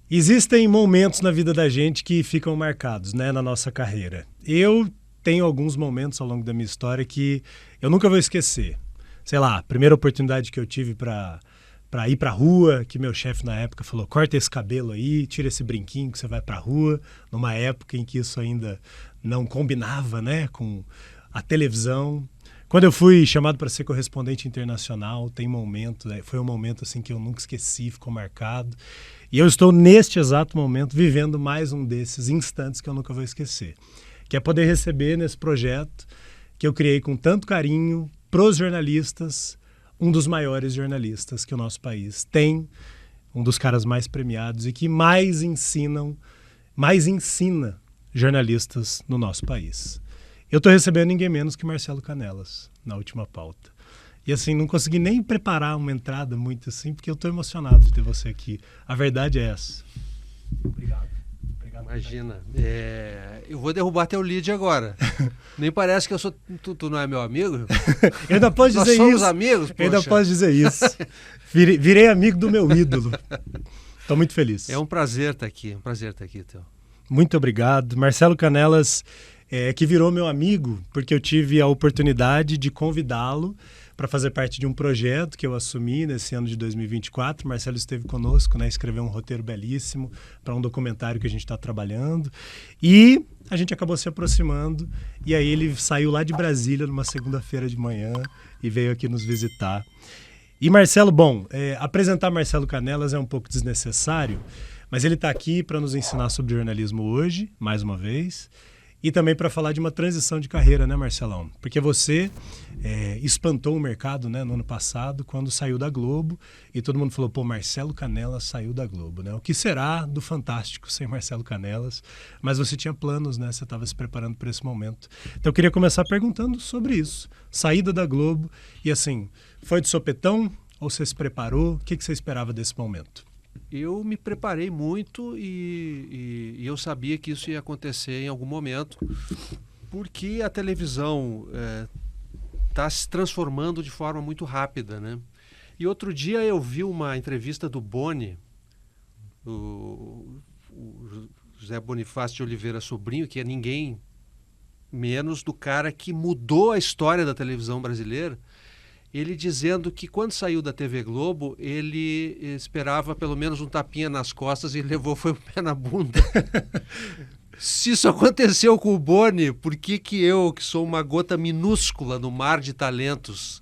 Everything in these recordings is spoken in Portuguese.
Existem momentos na vida da gente que ficam marcados, né, na nossa carreira. Eu tenho alguns momentos ao longo da minha história que eu nunca vou esquecer. Sei lá, a primeira oportunidade que eu tive para ir para a rua, que meu chefe na época falou: corta esse cabelo aí, tira esse brinquinho que você vai para a rua, numa época em que isso ainda não combinava, né, com a televisão. Quando eu fui chamado para ser correspondente internacional, tem momento, foi um momento assim que eu nunca esqueci, ficou marcado. E eu estou neste exato momento vivendo mais um desses instantes que eu nunca vou esquecer, que é poder receber nesse projeto que eu criei com tanto carinho pros jornalistas, um dos maiores jornalistas que o nosso país tem, um dos caras mais premiados e que mais ensina jornalistas no nosso país. Eu estou recebendo ninguém menos que Marcelo Canelas na última pauta. E assim, não consegui nem preparar uma entrada muito assim, porque eu estou emocionado de ter você aqui. A verdade é essa. Obrigado. Imagina. Eu vou derrubar teu lead agora. Nem parece que eu sou... Tu não é meu amigo? Eu ainda posso dizer isso. Nós somos amigos, poxa. Eu ainda posso dizer isso. Virei amigo do meu ídolo. Estou muito feliz. É um prazer estar aqui. Teu. Muito obrigado. Marcelo Canelas, que virou meu amigo, porque eu tive a oportunidade de convidá-lo para fazer parte de um projeto que eu assumi nesse ano de 2024. Marcelo esteve conosco, né, escreveu um roteiro belíssimo para um documentário que a gente está trabalhando. E a gente acabou se aproximando, e aí ele saiu lá de Brasília numa segunda-feira de manhã e veio aqui nos visitar. E Marcelo, apresentar Marcelo Canelas é um pouco desnecessário, mas ele está aqui para nos ensinar sobre jornalismo hoje, mais uma vez, e também para falar de uma transição de carreira, né, Marcelão? Porque você espantou o mercado, né, no ano passado, quando saiu da Globo, e todo mundo falou: pô, Marcelo Canelas saiu da Globo, né? O que será do Fantástico sem Marcelo Canelas? Mas você tinha planos, né? Você estava se preparando para esse momento. Então eu queria começar perguntando sobre isso. Saída da Globo, e assim, foi de sopetão ou você se preparou? O que você esperava desse momento? Eu me preparei muito e eu sabia que isso ia acontecer em algum momento, porque a televisão está se transformando de forma muito rápida, né? E outro dia eu vi uma entrevista do Boni, o José Bonifácio de Oliveira Sobrinho, que é ninguém menos do cara que mudou a história da televisão brasileira. Ele dizendo que quando saiu da TV Globo, ele esperava pelo menos um tapinha nas costas e foi o pé na bunda. Se isso aconteceu com o Boni, por que eu, que sou uma gota minúscula no mar de talentos,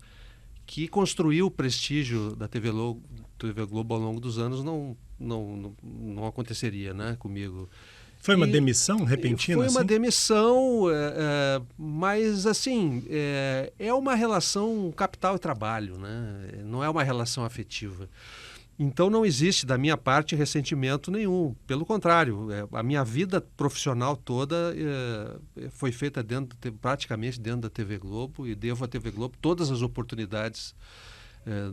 que construiu o prestígio da TV Globo ao longo dos anos, não aconteceria, né, comigo? Foi uma demissão repentina? Foi uma assim? demissão, mas assim, é uma relação capital e trabalho, né? Não é uma relação afetiva. Então não existe da minha parte ressentimento nenhum. Pelo contrário, a minha vida profissional toda foi feita praticamente dentro da TV Globo, e devo à TV Globo todas as oportunidades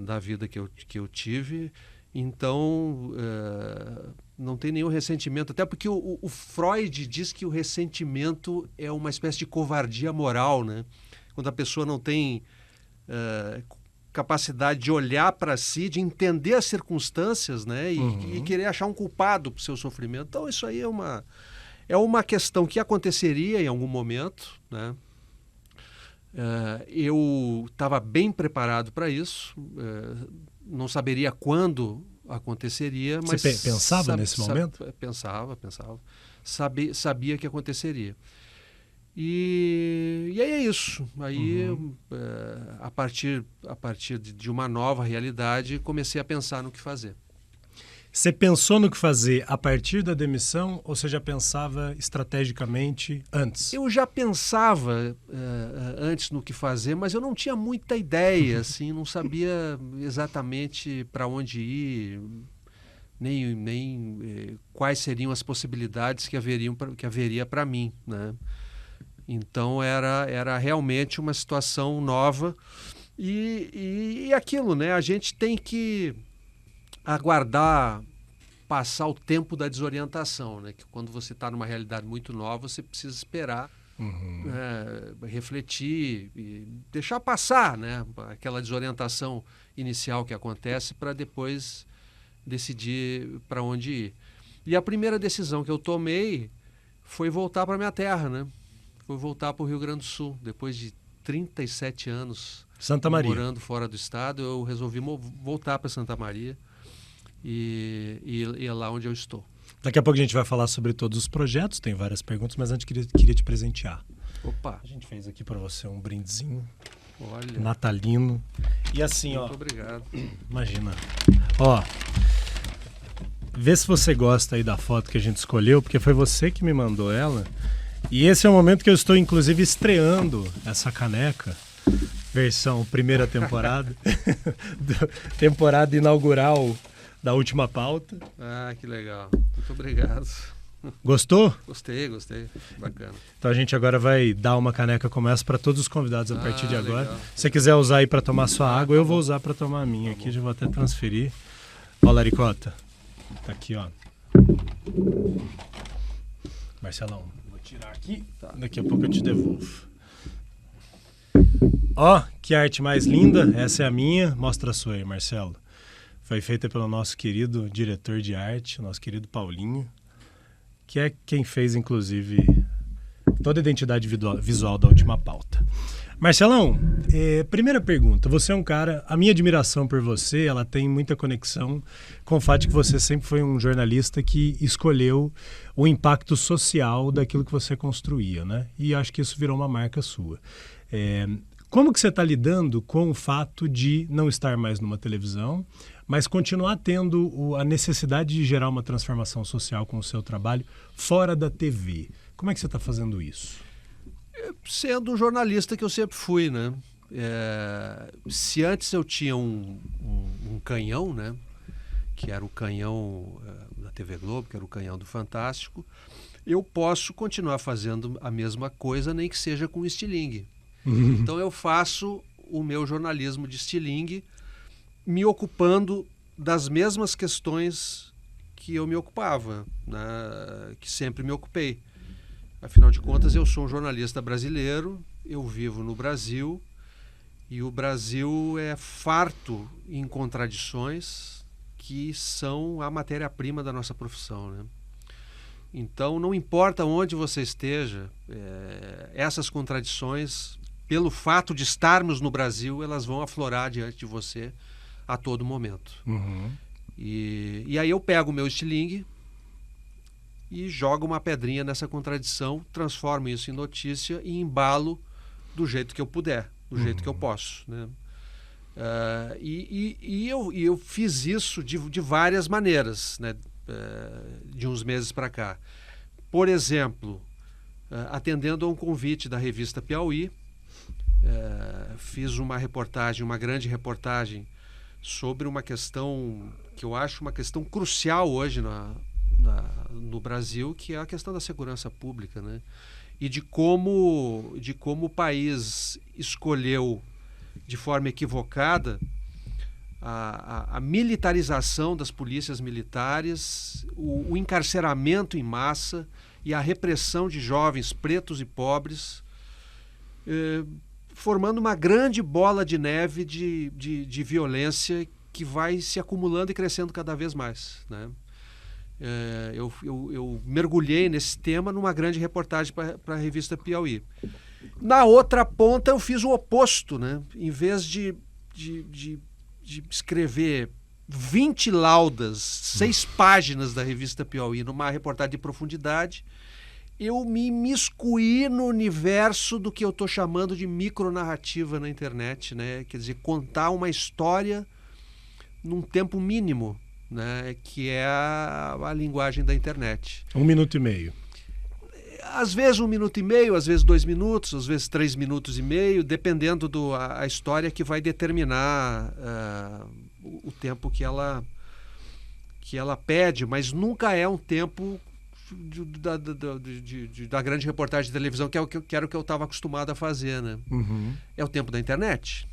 da vida que eu tive. Então, não tem nenhum ressentimento, até porque o Freud diz que o ressentimento é uma espécie de covardia moral, né? Quando a pessoa não tem capacidade de olhar para si, de entender as circunstâncias, né? E querer achar um culpado para o seu sofrimento. Então, isso aí é uma questão que aconteceria em algum momento, né? Eu estava bem preparado para isso, não saberia quando aconteceria, mas... Você pensava nesse momento? Pensava. Sabia que aconteceria. E aí é isso. Aí, a partir de uma nova realidade, comecei a pensar no que fazer. Você pensou no que fazer a partir da demissão ou você já pensava estrategicamente antes? Eu já pensava antes no que fazer, mas eu não tinha muita ideia, assim, não sabia exatamente para onde ir, nem quais seriam as possibilidades que haveria para mim, né? Então era realmente uma situação nova e aquilo, né? A gente tem que aguardar passar o tempo da desorientação, né? Que quando você está numa realidade muito nova, você precisa esperar, refletir e deixar passar, né? Aquela desorientação inicial que acontece para depois decidir para onde ir. E a primeira decisão que eu tomei foi voltar para minha terra, né? Foi voltar para o Rio Grande do Sul. Depois de 37 anos Santa Maria. morando fora do estado, eu resolvi voltar para Santa Maria e é lá onde eu estou. Daqui a pouco a gente vai falar sobre todos os projetos, tem várias perguntas, mas antes queria te presentear. Opa! A gente fez aqui para você um brindezinho. Olha. Natalino. E assim, Muito obrigado. Imagina. Ó, vê se você gosta aí da foto que a gente escolheu, porque foi você que me mandou ela. E esse é o momento que eu estou, inclusive, estreando essa caneca, versão primeira temporada, temporada inaugural da Última Pauta. Ah, que legal. Muito obrigado. Gostou? Gostei. Bacana. Então a gente agora vai dar uma caneca como essa para todos os convidados a partir de agora. Legal. Se você quiser usar aí para tomar sua água, eu vou bom. usar para tomar a minha aqui. Já vou até transferir. Ó, Laricota. Tá aqui, ó. Marcelão, vou tirar aqui. Daqui a pouco eu te devolvo. Ó, que arte mais linda. Essa é a minha. Mostra a sua aí, Marcelo. Foi feita pelo nosso querido diretor de arte, nosso querido Paulinho, que é quem fez, inclusive, toda a identidade visual da Última Pauta. Marcelão, primeira pergunta. Você é um cara... A minha admiração por você, ela tem muita conexão com o fato de que você sempre foi um jornalista que escolheu o impacto social daquilo que você construía, né? E acho que isso virou uma marca sua. Como que você está lidando com o fato de não estar mais numa televisão, mas continuar tendo a necessidade de gerar uma transformação social com o seu trabalho fora da TV? Como é que você está fazendo isso? Sendo um jornalista que eu sempre fui, né? Se antes eu tinha um canhão, né? Que era o canhão da TV Globo, que era o canhão do Fantástico, eu posso continuar fazendo a mesma coisa, nem que seja com estilingue. Então eu faço o meu jornalismo de estilingue, me ocupando das mesmas questões que eu me ocupava, né? Que sempre me ocupei. Afinal de contas, eu sou um jornalista brasileiro, eu vivo no Brasil, e o Brasil é farto em contradições que são a matéria-prima da nossa profissão, né? Então, não importa onde você esteja, essas contradições, pelo fato de estarmos no Brasil, elas vão aflorar diante de você a todo momento. Uhum. E aí eu pego o meu estilingue e jogo uma pedrinha nessa contradição, transformo isso em notícia e embalo do jeito que eu puder, do jeito que eu posso, né? Eu fiz isso de várias maneiras, né? De uns meses para cá. Por exemplo, atendendo a um convite da revista Piauí, fiz uma reportagem, uma grande reportagem sobre uma questão que eu acho uma questão crucial hoje no Brasil, que é a questão da segurança pública, né? E de como o país escolheu de forma equivocada a militarização das polícias militares, o encarceramento em massa e a repressão de jovens pretos e pobres, formando uma grande bola de neve de violência que vai se acumulando e crescendo cada vez mais, né? Eu mergulhei nesse tema numa grande reportagem para a revista Piauí. Na outra ponta eu fiz o oposto, né? Em vez de escrever 20 laudas, 6 páginas da revista Piauí numa reportagem de profundidade, eu me imiscuí no universo do que eu estou chamando de micronarrativa na internet, né? Quer dizer, contar uma história num tempo mínimo, né? Que é a linguagem da internet. 1 minuto e meio. Às vezes 1 minuto e meio, às vezes 2 minutos, às vezes 3 minutos e meio, dependendo a história que vai determinar o tempo que ela pede, mas nunca é um tempo da grande reportagem de televisão, que era o que eu estava acostumado a fazer, né? Uhum. É o tempo da internet,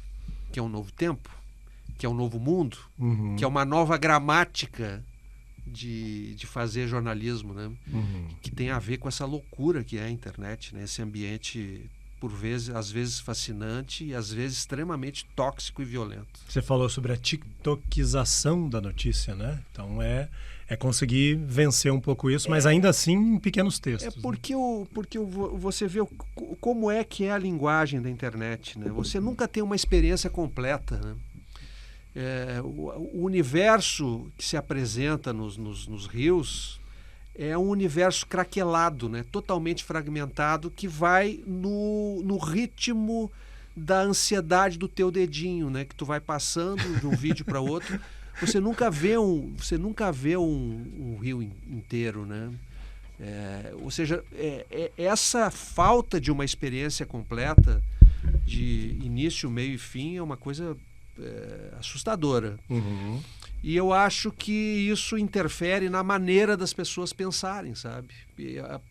que é um novo tempo, que é um novo mundo, Uhum. que é uma nova gramática de fazer jornalismo, né? Uhum. Que tem a ver com essa loucura que é a internet, né? Esse ambiente às vezes fascinante e às vezes extremamente tóxico e violento. Você falou sobre a tiktokização da notícia, né? Então é conseguir vencer um pouco isso, mas ainda assim em pequenos textos. Porque você vê como é que é a linguagem da internet, né? Você nunca tem uma experiência completa, né? O universo que se apresenta nos rios é um universo craquelado, né? Totalmente fragmentado, que vai no ritmo da ansiedade do teu dedinho, né? Que tu vai passando de um vídeo para outro. Você nunca vê um rio inteiro, né? Ou seja, essa falta de uma experiência completa, de início, meio e fim, é uma coisa assustadora. Uhum. E eu acho que isso interfere na maneira das pessoas pensarem, sabe?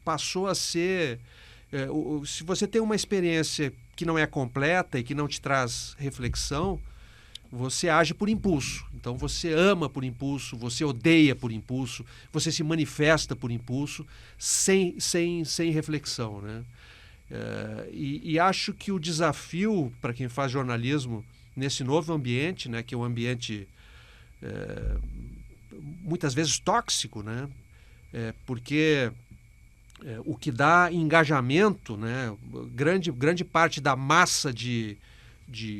Passou a ser... se você tem uma experiência que não é completa e que não te traz reflexão, você age por impulso. Então você ama por impulso, você odeia por impulso, você se manifesta por impulso, sem reflexão, né? E acho que o desafio para quem faz jornalismo nesse novo ambiente, né, que é um ambiente muitas vezes tóxico, né? Porque o que dá engajamento, né? Grande parte da massa de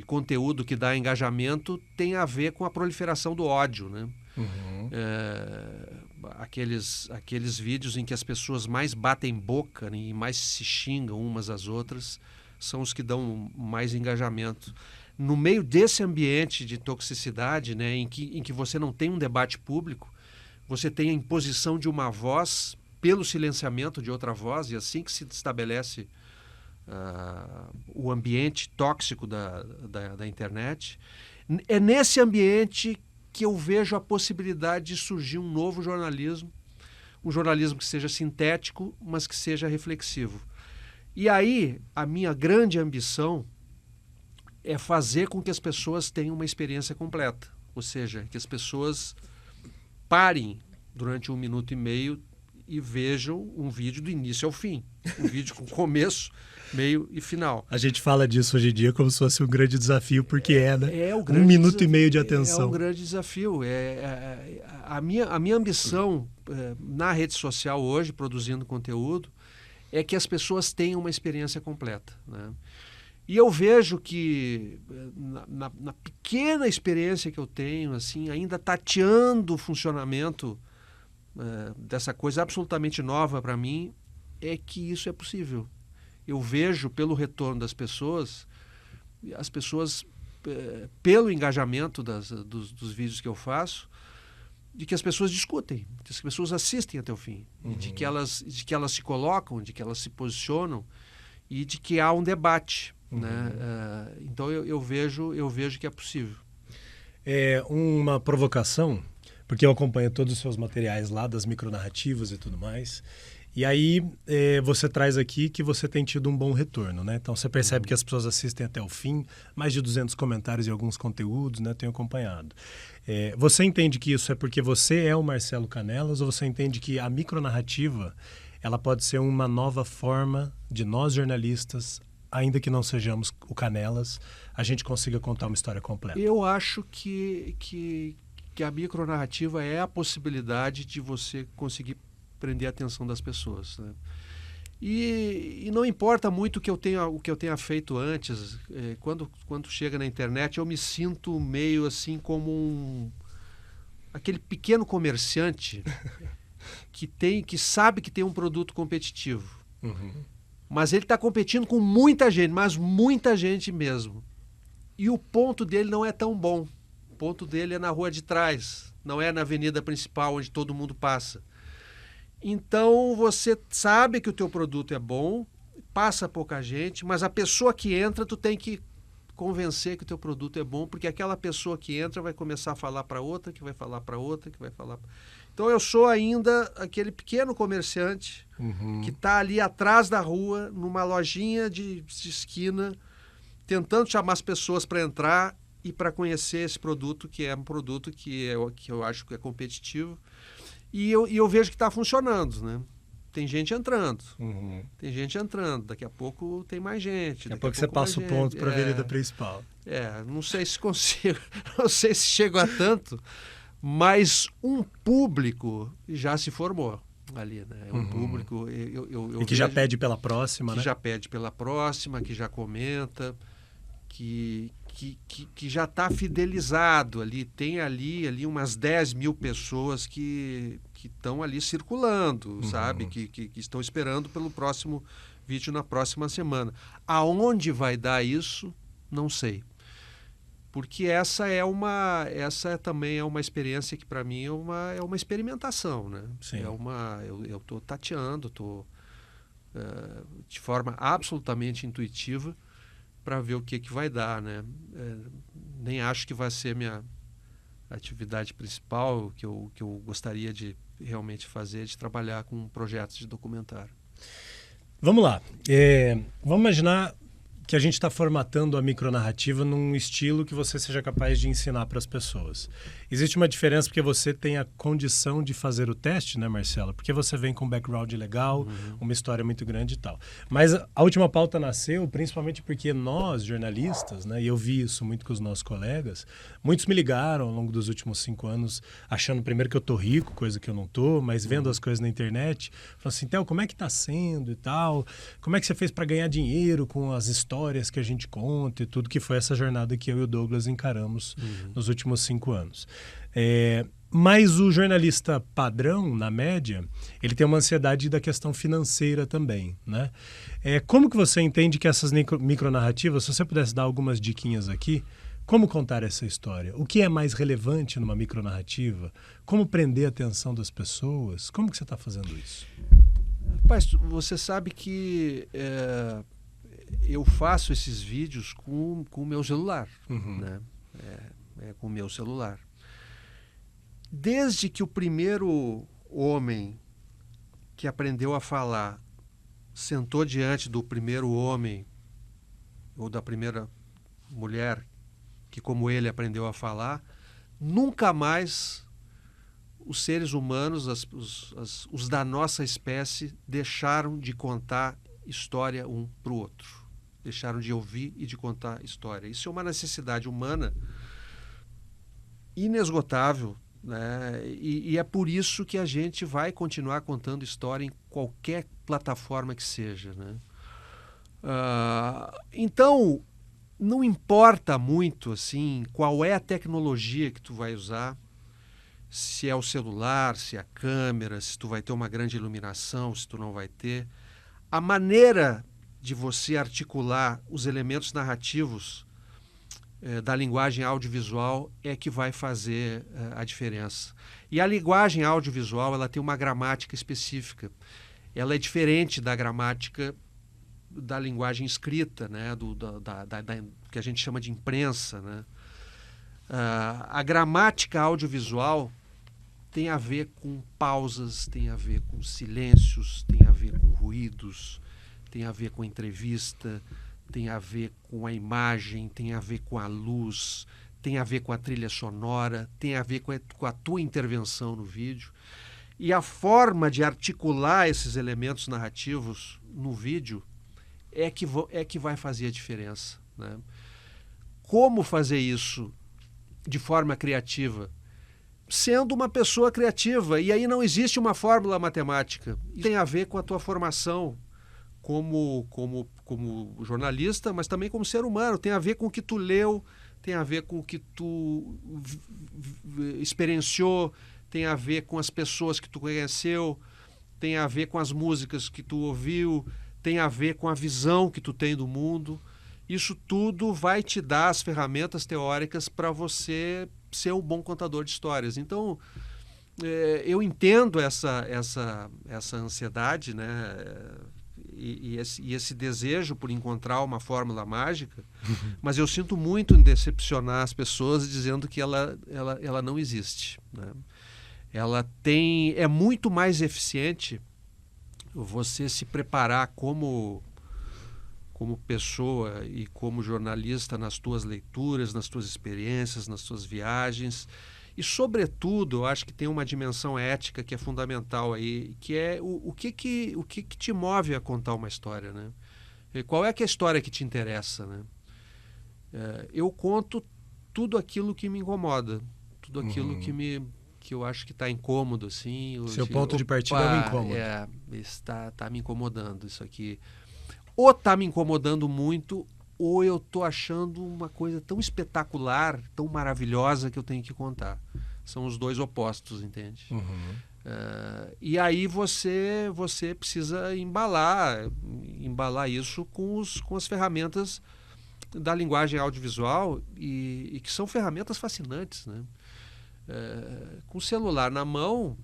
conteúdo que dá engajamento tem a ver com a proliferação do ódio, né? Uhum. Aqueles vídeos em que as pessoas mais batem boca, né, e mais se xingam umas às outras são os que dão mais engajamento. No meio desse ambiente de toxicidade, né, em que você não tem um debate público, você tem a imposição de uma voz pelo silenciamento de outra voz, e assim que se estabelece o ambiente tóxico da internet. É nesse ambiente que eu vejo a possibilidade de surgir um novo jornalismo, um jornalismo que seja sintético, mas que seja reflexivo. E aí, a minha grande ambição é fazer com que as pessoas tenham uma experiência completa, ou seja, que as pessoas parem durante 1 minuto e meio e vejam um vídeo do início ao fim, um vídeo com começo, meio e final. A gente fala disso hoje em dia como se fosse um grande desafio, porque né? Um 1 minuto e meio de atenção. É um grande desafio. A minha ambição na rede social hoje, produzindo conteúdo, é que as pessoas tenham uma experiência completa, né? E eu vejo que na pequena experiência que eu tenho, assim, ainda tateando o funcionamento dessa coisa absolutamente nova para mim, é que isso é possível. Eu vejo pelo retorno das pessoas, as pessoas, pelo engajamento dos vídeos que eu faço, de que as pessoas discutem, de que as pessoas assistem até o fim, uhum. de que elas se colocam, de que elas se posicionam e de que há um debate. Uhum. Né? Então eu vejo que é possível. É uma provocação, porque eu acompanho todos os seus materiais lá, das micronarrativas e tudo mais, e aí você traz aqui que você tem tido um bom retorno, né? Então você percebe que as pessoas assistem até o fim, mais de 200 comentários e alguns conteúdos, né? Tenho acompanhado. Você entende que isso é porque você é o Marcelo Canelas, ou você entende que a micronarrativa ela pode ser uma nova forma de nós jornalistas, ainda que não sejamos o Canelas, a gente consiga contar uma história completa? Eu acho que a micronarrativa é a possibilidade de você conseguir prender a atenção das pessoas, né? E não importa muito o que eu tenha feito antes. Quando chega na internet, eu me sinto meio assim como aquele pequeno comerciante que sabe que tem um produto competitivo. Uhum. Mas ele está competindo com muita gente, mas muita gente mesmo. E o ponto dele não é tão bom. O ponto dele é na rua de trás, não é na avenida principal onde todo mundo passa. Então você sabe que o teu produto é bom, passa pouca gente, mas a pessoa que entra, tu tem que convencer que o teu produto é bom, porque aquela pessoa que entra vai começar a falar para outra, que vai falar para outra, que vai falar... Então eu sou ainda aquele pequeno comerciante uhum. que está ali atrás da rua, numa lojinha de esquina, tentando chamar as pessoas para entrar e para conhecer esse produto, que é um produto que eu acho que é competitivo. E eu vejo que está funcionando, né? tem gente entrando. Uhum. Tem gente entrando. Daqui a pouco tem mais gente. Daqui a pouco você passa o ponto para a avenida principal. Não sei se consigo, não sei se chego a tanto, mas um público já se formou ali, né? Um público... E que já pede pela próxima, né? Que já pede pela próxima, que já comenta, que já está fidelizado ali. Tem ali umas 10 mil pessoas que estão ali circulando, sabe? Que estão esperando pelo próximo vídeo na próxima semana. Aonde vai dar isso, não sei. Porque essa também é uma experiência que para mim é uma experimentação, né? Sim. Eu estou tateando, estou de forma absolutamente intuitiva para ver o que vai dar, né? Nem acho que vai ser minha atividade principal, que eu gostaria de realmente fazer, de trabalhar com projetos de documentário. Vamos lá. Vamos imaginar que a gente está formatando a micronarrativa num estilo que você seja capaz de ensinar para as pessoas. Existe uma diferença porque você tem a condição de fazer o teste, né, Marcelo? Porque você vem com um background legal, uma história muito grande e tal. Mas a última pauta nasceu principalmente porque nós, jornalistas, né, e eu vi isso muito com os nossos colegas, muitos me ligaram ao longo dos últimos 5 anos, achando primeiro que eu tô rico, coisa que eu não tô, mas vendo as coisas na internet, falando assim, Theo, como é que tá sendo e tal? Como é que você fez para ganhar dinheiro com as histórias que a gente conta e tudo, que foi essa jornada que eu e o Douglas encaramos nos últimos 5 anos. Mas o jornalista padrão, na média, ele tem uma ansiedade da questão financeira também, né? Como que você entende que essas micronarrativas, se você pudesse dar algumas diquinhas aqui, como contar essa história? O que é mais relevante numa micronarrativa? Como prender a atenção das pessoas? Como que você está fazendo isso? Rapaz, você sabe que eu faço esses vídeos com o meu celular, né? Com o meu celular. Desde que o primeiro homem que aprendeu a falar sentou diante do primeiro homem ou da primeira mulher que, como ele, aprendeu a falar, nunca mais os seres humanos, os da nossa espécie, deixaram de contar história um para o outro. Deixaram de ouvir e de contar história. Isso é uma necessidade humana inesgotável, né? E é por isso que a gente vai continuar contando história em qualquer plataforma que seja, né? Então, não importa muito assim, qual é a tecnologia que tu vai usar, se é o celular, se é a câmera, se tu vai ter uma grande iluminação, se tu não vai ter. A maneira de você articular os elementos narrativos da linguagem audiovisual é que vai fazer a diferença. E a linguagem audiovisual, ela tem uma gramática específica. Ela é diferente da gramática da linguagem escrita, né? Do que a gente chama de imprensa, né? A gramática audiovisual tem a ver com pausas, tem a ver com silêncios, tem a ver com ruídos, tem a ver com entrevista, tem a ver com a imagem, tem a ver com a luz, tem a ver com a trilha sonora, tem a ver com a tua intervenção no vídeo. E a forma de articular esses elementos narrativos no vídeo é que vai fazer a diferença, né? Como fazer isso de forma criativa? Sendo uma pessoa criativa. E aí não existe uma fórmula matemática. Tem a ver com a tua formação como jornalista, mas também como ser humano. Tem a ver com o que tu leu, tem a ver com o que tu experienciou, tem a ver com as pessoas que tu conheceu, tem a ver com as músicas que tu ouviu, tem a ver com a visão que tu tem do mundo. Isso tudo vai te dar as ferramentas teóricas para você ser um bom contador de histórias. Então, eu entendo essa ansiedade, né? E esse desejo por encontrar uma fórmula mágica, mas eu sinto muito em decepcionar as pessoas dizendo que ela não existe, né? É muito mais eficiente você se preparar como pessoa e como jornalista nas tuas leituras, nas tuas experiências, nas tuas viagens, E, sobretudo, eu acho que tem uma dimensão ética que é fundamental aí, que é o que te move a contar uma história, né? E qual é que é a história que te interessa, né? Eu conto tudo aquilo que me incomoda, tudo aquilo que eu acho que está incômodo, assim. Seu ponto de partida é o incômodo. Está me incomodando isso aqui. Ou está me incomodando muito, ou eu estou achando uma coisa tão espetacular, tão maravilhosa que eu tenho que contar. São os dois opostos, entende? E aí você precisa embalar isso com as ferramentas da linguagem audiovisual e que são ferramentas fascinantes, né? Com o celular na mão,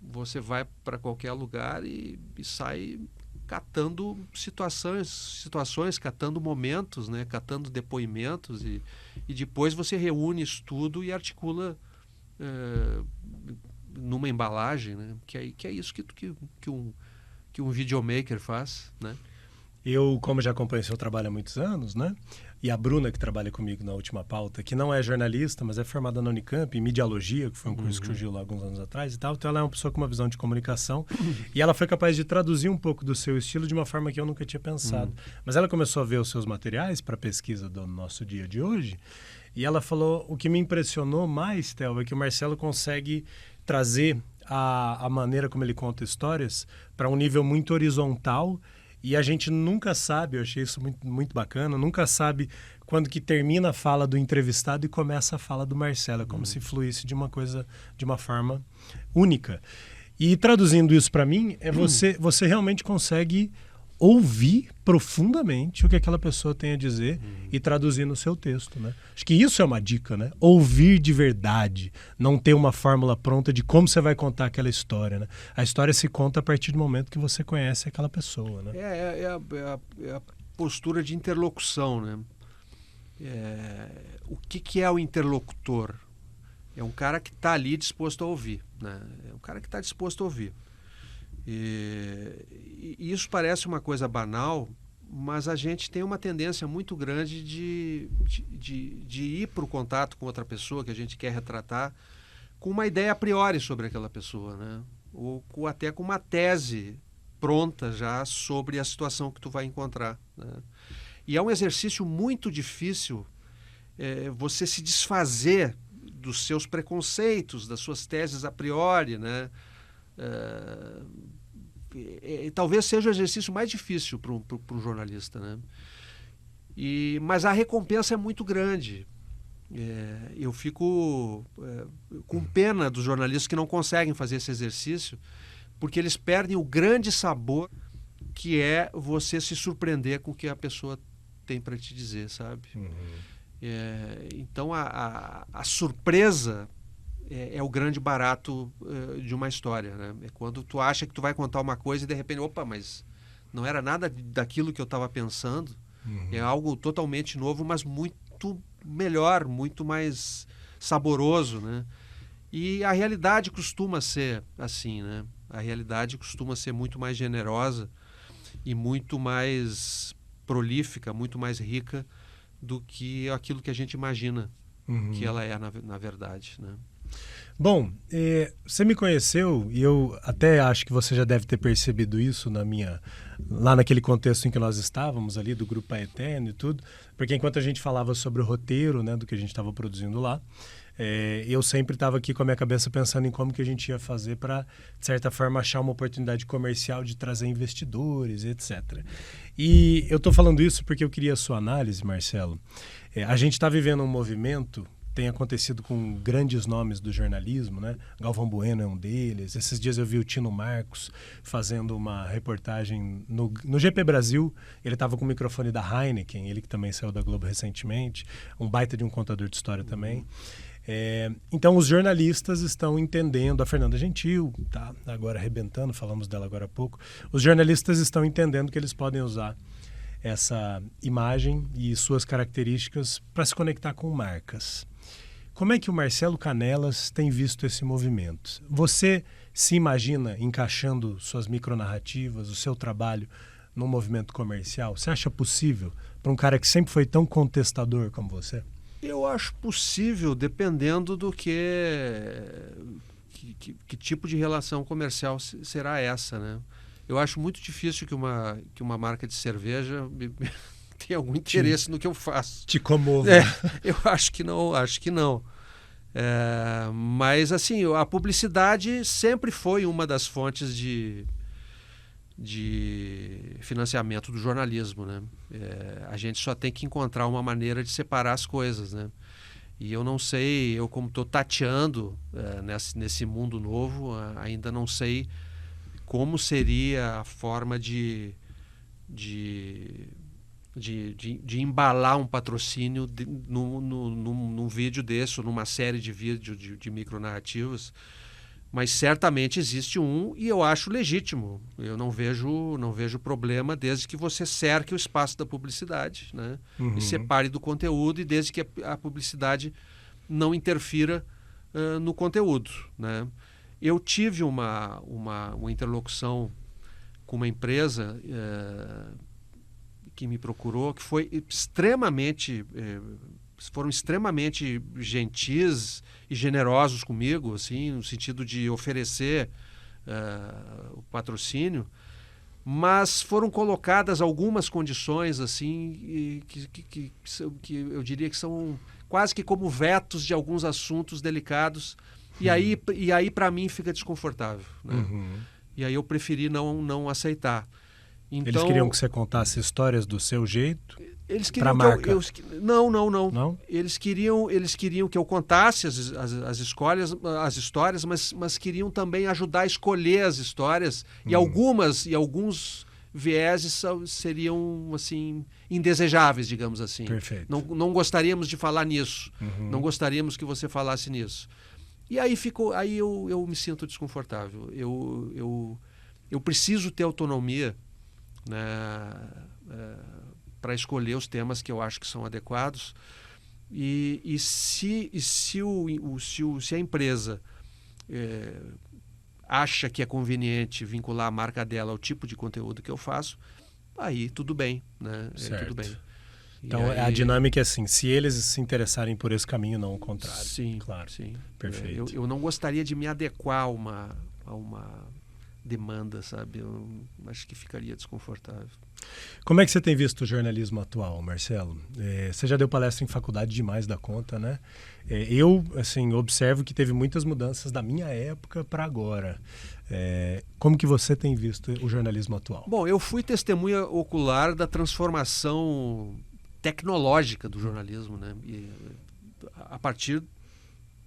você vai para qualquer lugar e sai catando situações, catando momentos, né? Catando depoimentos e depois você reúne isso tudo e articula numa embalagem, né? Que é isso que um videomaker faz, né? Eu, como já acompanho seu trabalho há muitos anos, né? E a Bruna, que trabalha comigo na Última Pauta, que não é jornalista, mas é formada na Unicamp, em Mediologia, que foi um curso que surgiu lá alguns anos atrás e tal. Então ela é uma pessoa com uma visão de comunicação e ela foi capaz de traduzir um pouco do seu estilo de uma forma que eu nunca tinha pensado. Mas ela começou a ver os seus materiais para a pesquisa do nosso dia de hoje e ela falou, o que me impressionou mais, Théo, é que o Marcelo consegue trazer a maneira como ele conta histórias para um nível muito horizontal. E a gente nunca sabe, eu achei isso muito, muito bacana, nunca sabe quando que termina a fala do entrevistado e começa a fala do Marcelo. É como se fluísse de uma forma única. E traduzindo isso para mim, você realmente consegue ouvir profundamente o que aquela pessoa tem a dizer e traduzir no seu texto, né? Acho que isso é uma dica, né? Ouvir de verdade, não ter uma fórmula pronta de como você vai contar aquela história, né? A história se conta a partir do momento que você conhece aquela pessoa, né? É a postura de interlocução, né? O que é o interlocutor? É um cara que está ali disposto a ouvir, né? É um cara que está disposto a ouvir. E isso parece uma coisa banal, mas a gente tem uma tendência muito grande de ir para o contato com outra pessoa que a gente quer retratar com uma ideia a priori sobre aquela pessoa, né? Ou até com uma tese pronta já sobre a situação que tu vai encontrar, né? E é um exercício muito difícil você se desfazer dos seus preconceitos, das suas teses a priori, né? Talvez seja o exercício mais difícil para um jornalista, né? Mas a recompensa é muito grande. Eu fico com pena dos jornalistas que não conseguem fazer esse exercício, porque eles perdem o grande sabor que é você se surpreender com o que a pessoa tem para te dizer, sabe? Então a surpresa é o grande barato de uma história, né? É quando tu acha que tu vai contar uma coisa e de repente, opa, mas não era nada daquilo que eu estava pensando. É algo totalmente novo, mas muito melhor, muito mais saboroso, né? E a realidade costuma ser assim, né? A realidade costuma ser muito mais generosa e muito mais prolífica, muito mais rica do que aquilo que a gente imagina que ela é na verdade, né? Bom, você me conheceu e eu até acho que você já deve ter percebido isso lá naquele contexto em que nós estávamos ali, do Grupo Aeternum e tudo, porque enquanto a gente falava sobre o roteiro, né, do que a gente estava produzindo lá, eu sempre estava aqui com a minha cabeça pensando em como que a gente ia fazer para, de certa forma, achar uma oportunidade comercial de trazer investidores, etc. E eu estou falando isso porque eu queria a sua análise, Marcelo. A gente está vivendo um movimento, tem acontecido com grandes nomes do jornalismo, né? Galvão Bueno é um deles. Esses dias eu vi o Tino Marcos fazendo uma reportagem no GP Brasil. Ele estava com o microfone da Heineken, ele que também saiu da Globo recentemente, um baita de um contador de história também. Então os jornalistas estão entendendo, a Fernanda Gentil tá agora arrebentando, falamos dela agora há pouco, os jornalistas estão entendendo que eles podem usar essa imagem e suas características para se conectar com marcas. Como é que o Marcelo Canelas tem visto esse movimento? Você se imagina encaixando suas micronarrativas, o seu trabalho num movimento comercial? Você acha possível para um cara que sempre foi tão contestador como você? Eu acho possível, dependendo do que tipo de relação comercial será essa, né? Eu acho muito difícil que uma marca de cerveja tenha algum interesse no que eu faço. Te comova. Eu acho que não. Mas, assim, a publicidade sempre foi uma das fontes de financiamento do jornalismo, né? A gente só tem que encontrar uma maneira de separar as coisas, né? E eu não sei, eu como estou tateando nesse mundo novo, ainda não sei como seria a forma de embalar um patrocínio num vídeo desse, ou numa série de vídeos de micronarrativas. Mas certamente existe e eu acho legítimo. Eu não vejo problema desde que você cerque o espaço da publicidade, né? E separe do conteúdo, e desde que a publicidade não interfira no conteúdo, né? Eu tive uma interlocução com uma empresa que me procurou, que foram extremamente gentis e generosos comigo, assim, no sentido de oferecer o patrocínio, mas foram colocadas algumas condições assim que eu diria que são quase que como vetos de alguns assuntos delicados, e aí para mim fica desconfortável, né? E aí eu preferi não aceitar. Então, eles queriam que você contasse histórias do seu jeito? Eles queriam Não. Eles queriam que eu contasse as histórias, mas queriam também ajudar a escolher as histórias, e alguns vieses seriam assim indesejáveis, digamos assim. Perfeito. Não gostaríamos de falar nisso. Não gostaríamos que você falasse nisso. E aí eu me sinto desconfortável. Eu preciso ter autonomia, né, para escolher os temas que eu acho que são adequados, e se a empresa acha que é conveniente vincular a marca dela ao tipo de conteúdo que eu faço, aí tudo bem, né? Tudo bem. Então a dinâmica é assim, se eles se interessarem por esse caminho, não o contrário. Sim, claro. Sim. Perfeito. Eu não gostaria de me adequar a uma demanda, sabe? Eu acho que ficaria desconfortável. Como é que você tem visto o jornalismo atual, Marcelo? Você já deu palestra em faculdade demais da conta, né? Eu, assim, observo que teve muitas mudanças da minha época para agora. Como que você tem visto o jornalismo atual? Bom, eu fui testemunha ocular da transformação tecnológica do jornalismo, né? E, a partir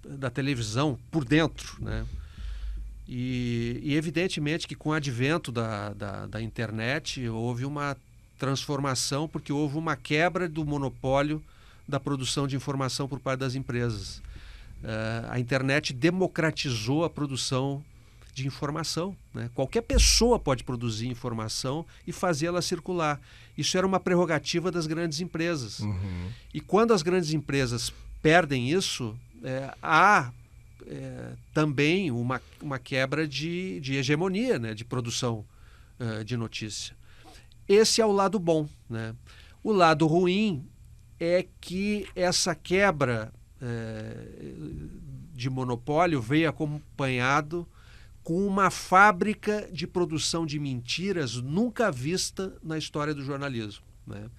da televisão, por dentro, né? E evidentemente que com o advento da internet houve uma transformação, porque houve uma quebra do monopólio da produção de informação por parte das empresas. A internet democratizou a produção de informação, né? Qualquer pessoa pode produzir informação e fazê-la circular. Isso era uma prerrogativa das grandes empresas. E quando as grandes empresas perdem isso, há também uma quebra de hegemonia, né, de produção de notícia. Esse é o lado bom, né? O lado ruim é que essa quebra de monopólio veio acompanhado com uma fábrica de produção de mentiras nunca vista na história do jornalismo, né?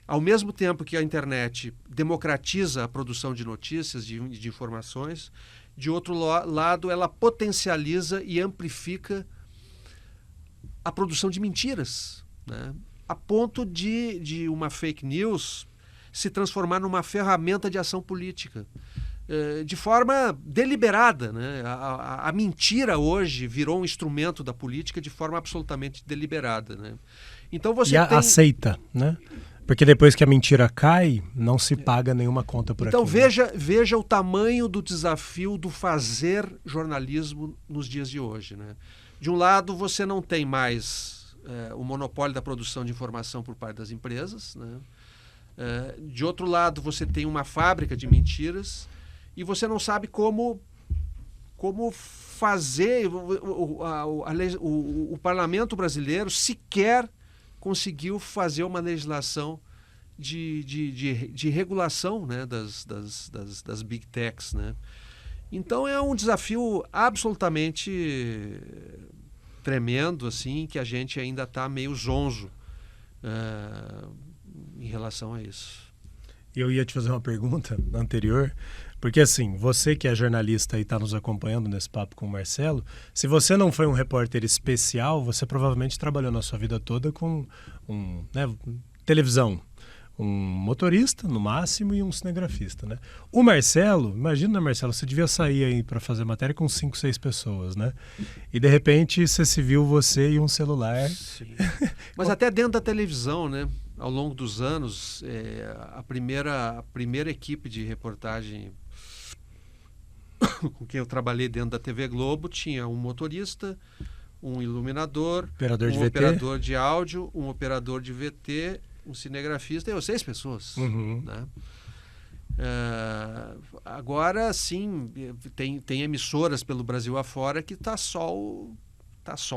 Ao mesmo tempo que a internet democratiza a produção de notícias, de informações, de outro lado, ela potencializa e amplifica a produção de mentiras, né? A ponto de uma fake news se transformar numa ferramenta de ação política, de forma deliberada, né? A mentira hoje virou um instrumento da política de forma absolutamente deliberada, né? Então você aceita, né? Porque depois que a mentira cai, não se paga nenhuma conta por aquilo. Então veja o tamanho do desafio do fazer jornalismo nos dias de hoje, né? De um lado, você não tem mais o monopólio da produção de informação por parte das empresas, né? De outro lado, você tem uma fábrica de mentiras e você não sabe como fazer. O parlamento brasileiro sequer conseguiu fazer uma legislação de regulação, né, das big techs, né? Então é um desafio absolutamente tremendo, assim, que a gente ainda está meio zonzo em relação a isso. Eu ia te fazer uma pergunta anterior, porque assim, você que é jornalista e está nos acompanhando nesse papo com o Marcelo, se você não foi um repórter especial, você provavelmente trabalhou na sua vida toda com televisão. Um motorista, no máximo, e um cinegrafista, né? O Marcelo, imagina, Marcelo, você devia sair aí para fazer matéria com 5, 6 pessoas, né? E de repente você se viu você e um celular. Sim. Mas até dentro da televisão, né? Ao longo dos anos, a primeira equipe de reportagem com quem eu trabalhei dentro da TV Globo tinha um motorista, um iluminador, um operador de áudio, um operador de VT, um cinegrafista e 6 pessoas. Uhum. Né? Agora, sim, tem emissoras pelo Brasil afora que tá só o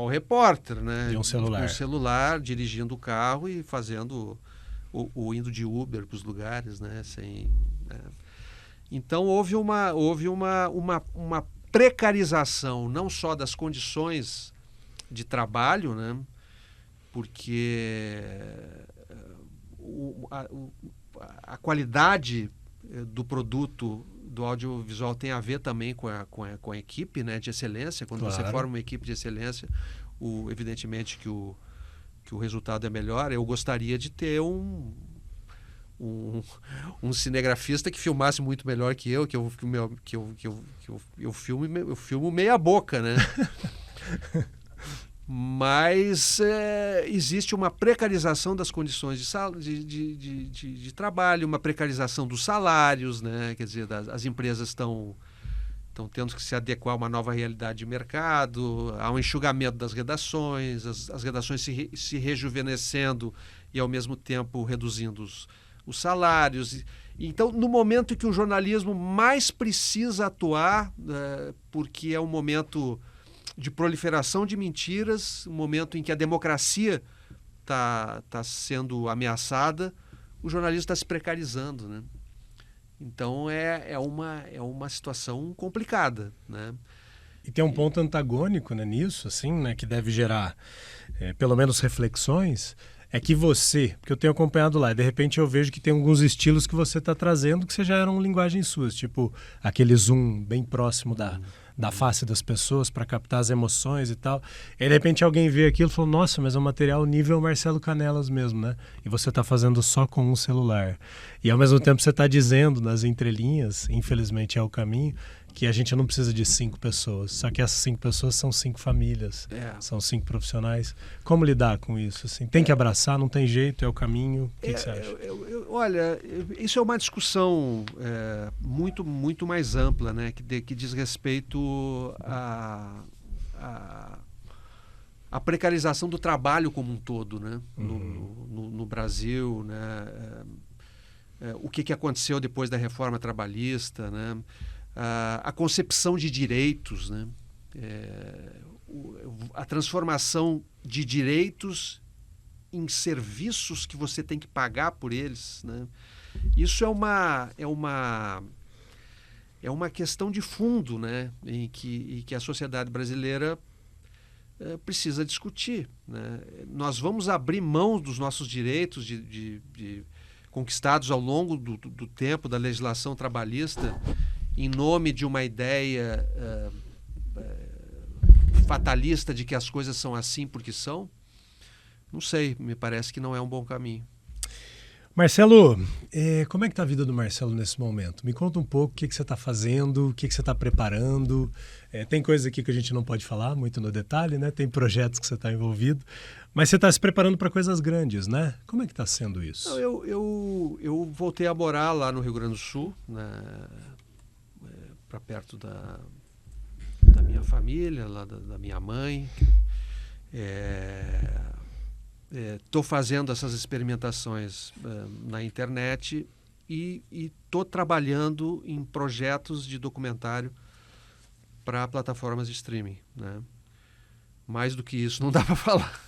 repórter, né? E um celular. Com o celular, dirigindo o carro e fazendo o indo de Uber para os lugares, né? Então houve uma precarização não só das condições de trabalho, né? Porque a qualidade do produto do audiovisual tem a ver também com a equipe, né, de excelência. Quando Claro. você forma uma equipe de excelência, evidentemente que o resultado é melhor. Eu gostaria de ter um cinegrafista que filmasse muito melhor que eu filmo meia boca, né? Mas existe uma precarização das condições de trabalho, uma precarização dos salários, né? Quer dizer, as empresas estão tendo que se adequar a uma nova realidade de mercado, há um enxugamento das redações, as redações se rejuvenescendo e, ao mesmo tempo, reduzindo os salários. Então, no momento em que o jornalismo mais precisa atuar, porque é um momento de proliferação de mentiras, um momento em que a democracia está sendo ameaçada, o jornalismo está se precarizando, né? Então é uma situação complicada, né? E tem um ponto antagônico, né, nisso, assim, né, que deve gerar pelo menos reflexões, é que porque eu tenho acompanhado lá, e de repente eu vejo que tem alguns estilos que você está trazendo que já eram linguagens suas, tipo aquele zoom bem próximo da face das pessoas para captar as emoções e tal. E de repente alguém vê aquilo e fala, nossa, mas é um material nível Marcelo Canelas mesmo, né? E você está fazendo só com um celular. E ao mesmo tempo você está dizendo nas entrelinhas, infelizmente é o caminho, que a gente não precisa de 5 pessoas. Só que essas 5 pessoas são 5 famílias, são 5 profissionais. Como lidar com isso? Assim? Tem que abraçar, não tem jeito, é o caminho. O que você acha? Olha, isso é uma discussão muito, muito mais ampla, né? Que diz respeito à precarização do trabalho como um todo, né? No Brasil, né? O que aconteceu depois da reforma trabalhista, né? A concepção de direitos, né? A transformação de direitos em serviços que você tem que pagar por eles, né? Isso é uma questão de fundo, né? em que a sociedade brasileira precisa discutir, né? Nós vamos abrir mão dos nossos direitos conquistados ao longo do tempo da legislação trabalhista em nome de uma ideia fatalista de que as coisas são assim porque são? Não sei, me parece que não é um bom caminho. Marcelo, como é que está a vida do Marcelo nesse momento? Me conta um pouco o que você está fazendo, o que você está preparando. Tem coisas aqui que a gente não pode falar muito no detalhe, né? Tem projetos que você está envolvido, mas você está se preparando para coisas grandes, né? Como é que está sendo isso? Não, eu voltei a morar lá no Rio Grande do Sul, né? Para perto da minha família, lá da minha mãe. Estou fazendo essas experimentações na internet e estou trabalhando em projetos de documentário para plataformas de streaming, né? Mais do que isso não dá para falar.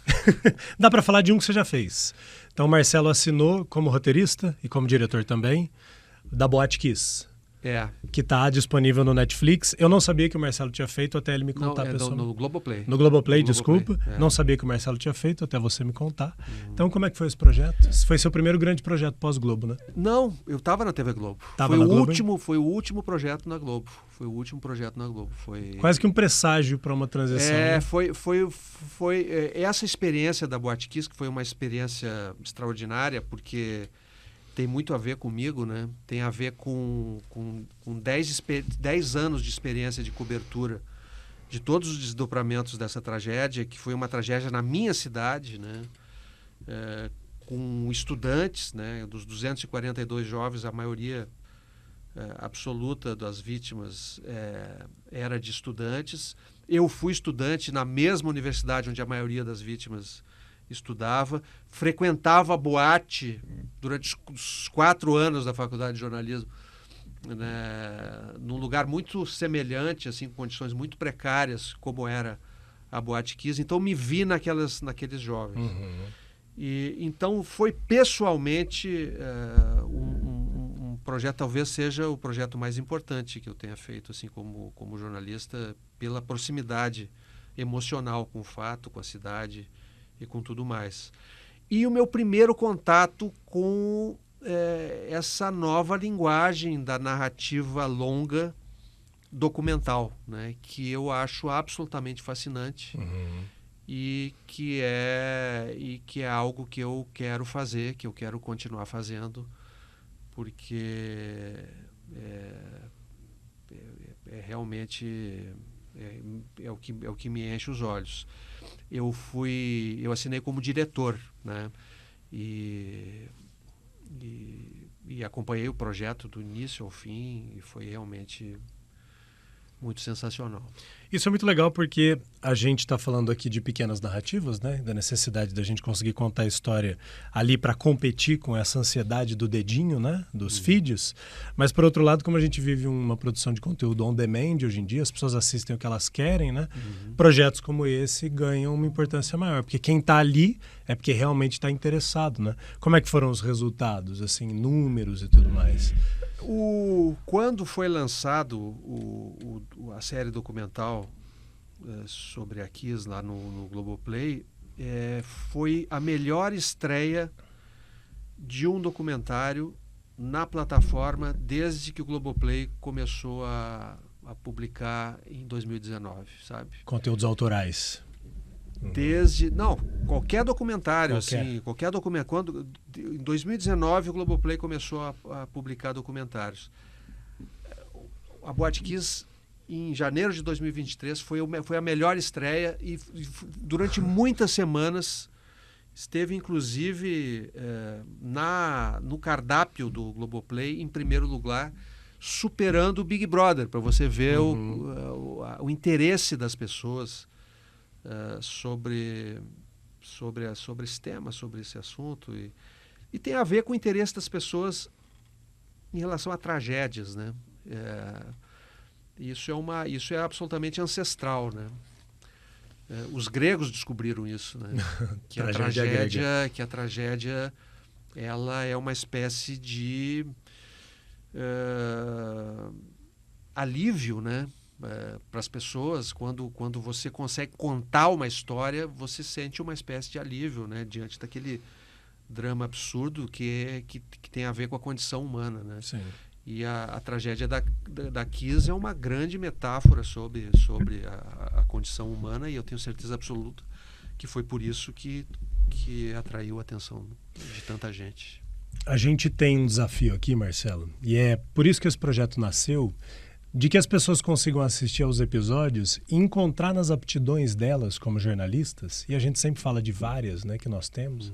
Dá para falar de um que você já fez. Então, o Marcelo assinou como roteirista e como diretor também, da Boate Kiss. Que está disponível no Netflix. Eu não sabia que o Marcelo tinha feito até ele me contar. No Globoplay. No Globoplay, desculpa. Não sabia que o Marcelo tinha feito até você me contar. Então, como é que foi esse projeto? Esse foi seu primeiro grande projeto pós-Globo, né? Não, eu estava na TV Globo. Foi o último projeto na Globo. Foi quase que um presságio para uma transição. Né? Foi essa experiência da Boate Kiss, que foi uma experiência extraordinária, porque tem muito a ver comigo, né? Tem a ver com 10 anos de experiência de cobertura de todos os desdobramentos dessa tragédia, que foi uma tragédia na minha cidade, né? Com estudantes, né? Dos 242 jovens, a maioria absoluta das vítimas era de estudantes. Eu fui estudante na mesma universidade onde a maioria das vítimas estudava, frequentava a boate durante os 4 anos da faculdade de jornalismo, né, num lugar muito semelhante, assim, com condições muito precárias, como era a Boate Kiss. Então me vi naqueles jovens. E então foi pessoalmente um projeto, talvez seja o projeto mais importante que eu tenha feito, assim, como jornalista, pela proximidade emocional com o fato, com a cidade e com tudo mais. E o meu primeiro contato com essa nova linguagem da narrativa longa documental, né, que eu acho absolutamente fascinante e que é algo que eu quero fazer, que eu quero continuar fazendo, porque realmente é o que me enche os olhos. Eu assinei como diretor, né? E acompanhei o projeto do início ao fim e foi realmente muito sensacional. Isso é muito legal porque a gente está falando aqui de pequenas narrativas, né? Da necessidade da gente conseguir contar a história ali para competir com essa ansiedade do dedinho, né? Dos feeds. Mas, por outro lado, como a gente vive uma produção de conteúdo on demand hoje em dia, as pessoas assistem o que elas querem, né? Projetos como esse ganham uma importância maior, porque quem está ali é porque realmente está interessado, né? Como é que foram os resultados, assim, números e tudo mais? Quando foi lançado a série documental sobre a Kiss lá no Globoplay, foi a melhor estreia de um documentário na plataforma desde que o Globoplay começou a publicar em 2019, sabe? Conteúdos autorais. Qualquer documentário, assim, qualquer documento. Em 2019 o Globoplay começou a publicar documentários. A Boate Kiss, em janeiro de 2023, foi a melhor estreia e durante muitas semanas esteve, inclusive, no cardápio do Globoplay, em primeiro lugar, superando o Big Brother, para você ver o interesse das pessoas sobre esse tema, sobre esse assunto, e tem a ver com o interesse das pessoas em relação a tragédias, né? Isso é absolutamente ancestral, né? Os gregos descobriram isso, né? Que a tragédia ela é uma espécie de alívio, né? Para as pessoas, quando você consegue contar uma história, você sente uma espécie de alívio, né, diante daquele drama absurdo que tem a ver com a condição humana, né? Sim. E a tragédia da Kiss é uma grande metáfora sobre a condição humana, e eu tenho certeza absoluta que foi por isso que atraiu a atenção de tanta gente. A gente tem um desafio aqui, Marcelo, e é por isso que esse projeto nasceu, de que as pessoas consigam assistir aos episódios e encontrar nas aptidões delas como jornalistas, e a gente sempre fala de várias, né, que nós temos,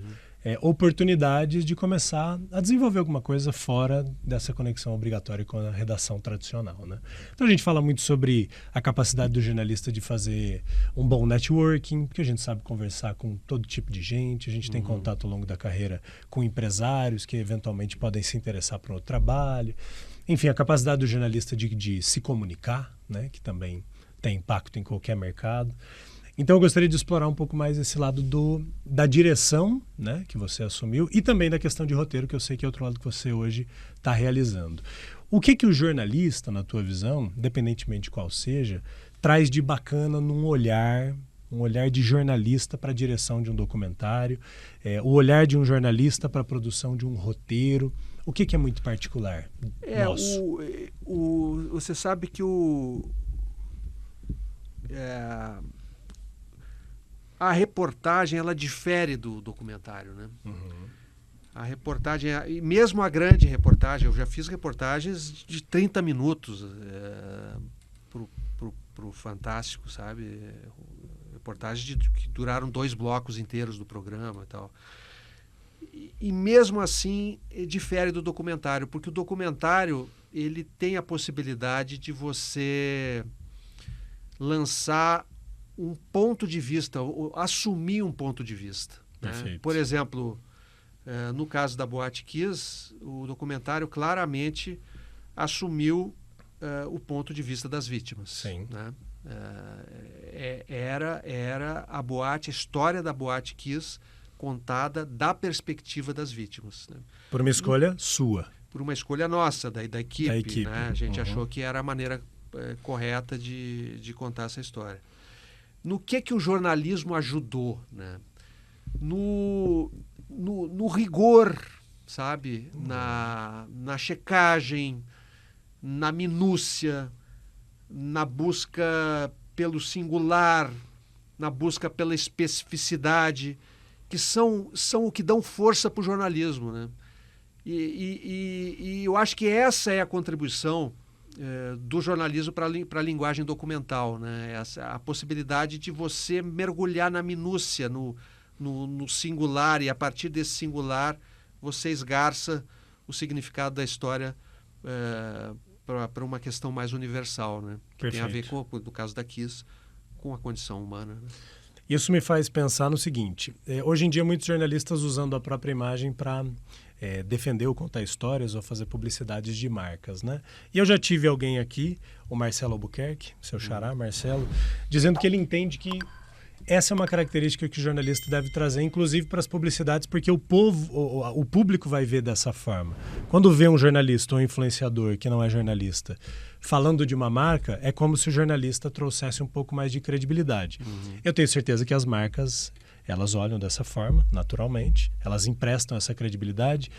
oportunidades de começar a desenvolver alguma coisa fora dessa conexão obrigatória com a redação tradicional, né? Então a gente fala muito sobre a capacidade do jornalista de fazer um bom networking, porque a gente sabe conversar com todo tipo de gente, a gente tem contato ao longo da carreira com empresários que eventualmente podem se interessar por outro trabalho. Enfim, a capacidade do jornalista de se comunicar, né, que também tem impacto em qualquer mercado. Então eu gostaria de explorar um pouco mais esse lado da direção, né, que você assumiu, e também da questão de roteiro, que eu sei que é outro lado que você hoje está realizando. O que o jornalista, na tua visão, independentemente de qual seja, traz de bacana num olhar, um olhar de jornalista para a direção de um documentário, o olhar de um jornalista para a produção de um roteiro? O que é muito particular nosso? Você sabe que a reportagem ela difere do documentário, né? Uhum. A reportagem, e mesmo a grande reportagem, eu já fiz reportagens de 30 minutos pro Fantástico, sabe? Reportagens que duraram 2 blocos inteiros do programa e tal. E mesmo assim, difere do documentário, porque o documentário ele tem a possibilidade de você lançar um ponto de vista, ou assumir um ponto de vista. Né? Por exemplo, no caso da Boate Kiss, o documentário claramente assumiu o ponto de vista das vítimas. Sim. Né? Era a boate, a história da Boate Kiss contada da perspectiva das vítimas. Né? Por uma escolha sua. Por uma escolha nossa, da equipe. Da equipe. Né? A gente achou que era a maneira correta de contar essa história. No que o jornalismo ajudou? Né? No rigor, sabe? Na checagem, na minúcia, na busca pelo singular, na busca pela especificidade, que são o que dão força para o jornalismo. Né? E eu acho que essa é a contribuição do jornalismo para a linguagem documental. Né? A possibilidade de você mergulhar na minúcia, no singular, e a partir desse singular você esgarça o significado da história para uma questão mais universal, né? Que tem a ver com, no caso da Kiss, com a condição humana. Né? Isso me faz pensar no seguinte, hoje em dia muitos jornalistas usando a própria imagem para defender ou contar histórias ou fazer publicidades de marcas, né? E eu já tive alguém aqui, o Marcelo Albuquerque, seu xará, Marcelo, dizendo que ele entende que essa é uma característica que o jornalista deve trazer, inclusive para as publicidades, porque o público vai ver dessa forma. Quando vê um jornalista ou um influenciador que não é jornalista falando de uma marca, é como se o jornalista trouxesse um pouco mais de credibilidade. Uhum. Eu tenho certeza que as marcas, elas olham dessa forma, naturalmente, elas emprestam essa credibilidade,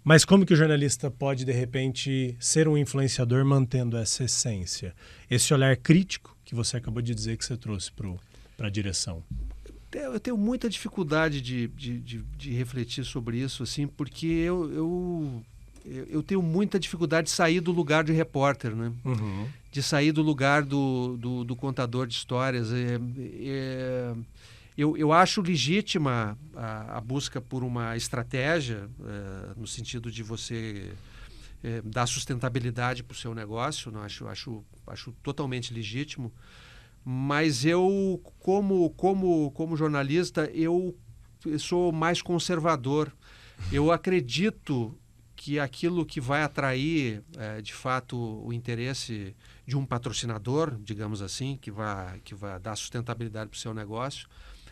mas como que o jornalista pode, de repente, ser um influenciador mantendo essa essência? Esse olhar crítico que você acabou de dizer que você trouxe para a direção. Eu tenho muita dificuldade de refletir sobre isso, assim, porque eu tenho muita dificuldade de sair do lugar de repórter, né? Uhum. De sair do lugar do contador de histórias. Eu acho legítima a busca por uma estratégia, no sentido de você dar sustentabilidade para o seu negócio, né? Acho totalmente legítimo. Mas eu, como jornalista, eu sou mais conservador. Eu acredito que aquilo que vai atrair, de fato, o interesse de um patrocinador, digamos assim, que vai dar sustentabilidade para o seu negócio,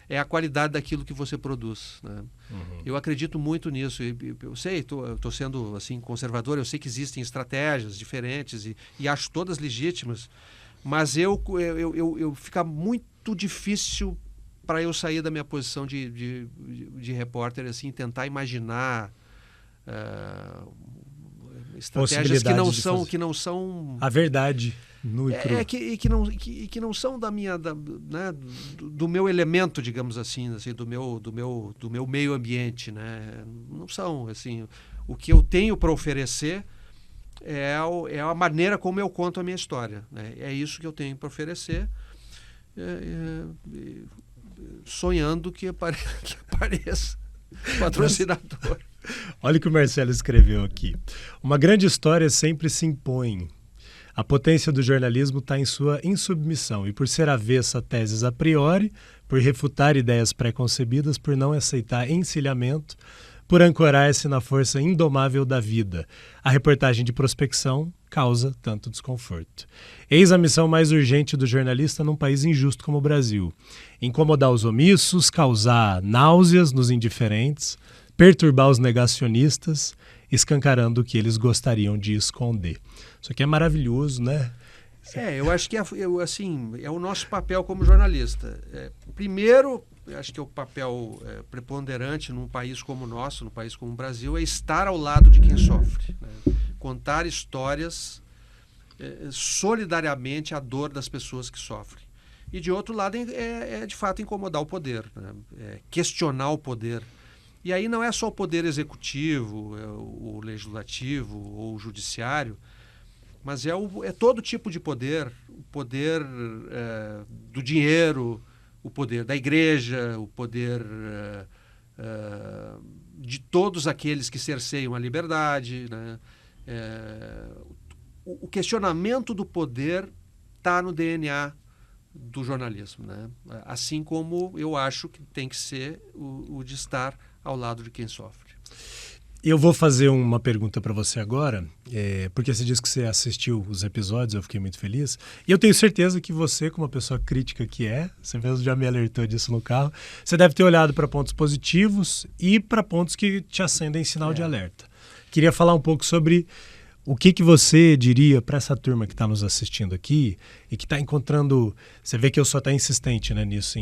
é a qualidade daquilo que você produz. Né? Uhum. Eu acredito muito nisso. Eu sei, estou sendo assim, conservador, eu sei que existem estratégias diferentes e acho todas legítimas, mas fica muito difícil para eu sair da minha posição de repórter, assim, tentar imaginar estratégias que não são a verdade nua e crua. Que não são da minha, né, do meu elemento, digamos assim, do meu meio ambiente, né? Não são, assim, o que eu tenho para oferecer é a maneira como eu conto a minha história, né? É isso que eu tenho para oferecer, sonhando que apareça patrocinador. Olha o que o Marcelo escreveu aqui. Uma grande história sempre se impõe. A potência do jornalismo está em sua insubmissão e por ser avessa a teses a priori, por refutar ideias pré-concebidas, por não aceitar encilhamento, por ancorar-se na força indomável da vida. A reportagem de prospecção causa tanto desconforto. Eis a missão mais urgente do jornalista num país injusto como o Brasil: incomodar os omissos, causar náuseas nos indiferentes, perturbar os negacionistas, escancarando o que eles gostariam de esconder. Isso aqui é maravilhoso, né? Eu acho que é o nosso papel como jornalista. Primeiro, eu acho que é o papel preponderante num país como o nosso, num país como o Brasil, é estar ao lado de quem sofre, né? Contar histórias solidariamente a dor das pessoas que sofrem. E, de outro lado, de fato incomodar o poder, né? Questionar o poder. E aí não é só o poder executivo, o legislativo ou o judiciário, mas é todo tipo de poder, o poder do dinheiro, o poder da igreja, o poder de todos aqueles que cerceiam a liberdade, né? O questionamento do poder está no DNA do jornalismo, né? Assim como eu acho que tem que ser o de estar ao lado de quem sofre. Eu vou fazer uma pergunta para você agora, porque você disse que você assistiu os episódios, eu fiquei muito feliz. E eu tenho certeza que você, como uma pessoa crítica que você mesmo já me alertou disso no carro, você deve ter olhado para pontos positivos e para pontos que te acendem sinal de alerta. Queria falar um pouco sobre o que você diria para essa turma que está nos assistindo aqui e que está encontrando, você vê que eu sou até insistente, né, nisso,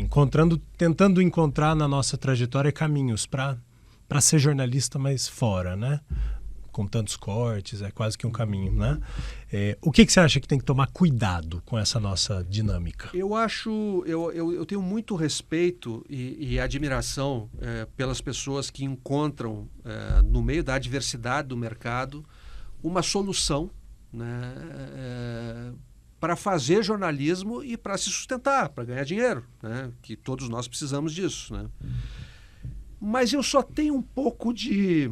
tentando encontrar na nossa trajetória caminhos para ser jornalista, mas fora, né? Com tantos cortes, é quase que um caminho, né? O que você acha que tem que tomar cuidado com essa nossa dinâmica? Eu tenho muito respeito e admiração pelas pessoas que encontram, no meio da adversidade do mercado, uma solução, né, para fazer jornalismo e para se sustentar, para ganhar dinheiro, né? Que todos nós precisamos disso, né? Mas eu só tenho um pouco de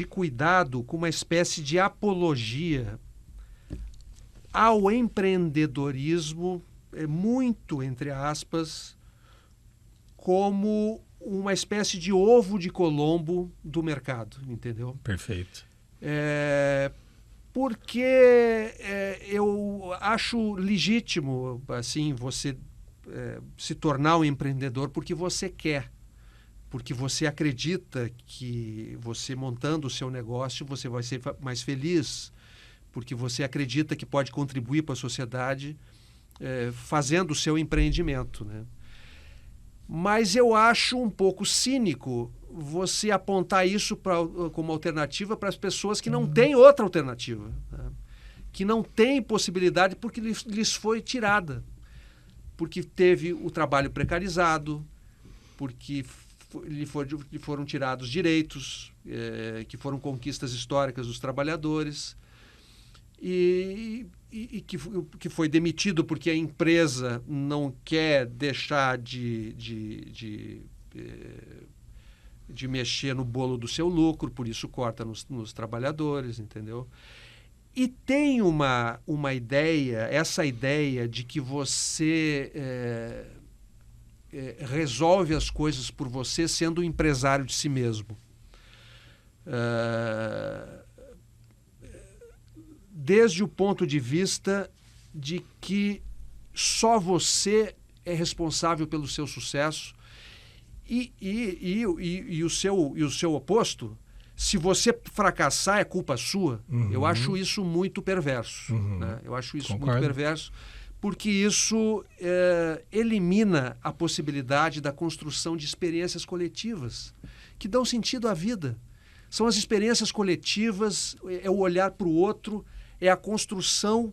cuidado com uma espécie de apologia ao empreendedorismo, muito, entre aspas, como uma espécie de ovo de Colombo do mercado, entendeu? Perfeito. Porque eu acho legítimo, assim, você se tornar um empreendedor porque você quer. Porque você acredita que você montando o seu negócio você vai ser mais feliz, porque você acredita que pode contribuir para a sociedade fazendo o seu empreendimento, né? Mas eu acho um pouco cínico você apontar isso como alternativa para as pessoas que não têm outra alternativa, né? Que não têm possibilidade porque lhes foi tirada, porque teve o trabalho precarizado, porque lhe foram tirados direitos, que foram conquistas históricas dos trabalhadores, e que foi demitido porque a empresa não quer deixar de mexer no bolo do seu lucro, por isso corta nos trabalhadores, entendeu? E tem uma ideia, essa ideia de que você resolve as coisas por você sendo um empresário de si mesmo. Desde o ponto de vista de que só você é responsável pelo seu sucesso e o seu oposto, se você fracassar, é culpa sua. Uhum. Eu acho isso muito perverso. Uhum. Né? Eu acho isso Concordo. muito perverso, porque isso elimina a possibilidade da construção de experiências coletivas que dão sentido à vida. São as experiências coletivas, é o olhar para o outro, é a construção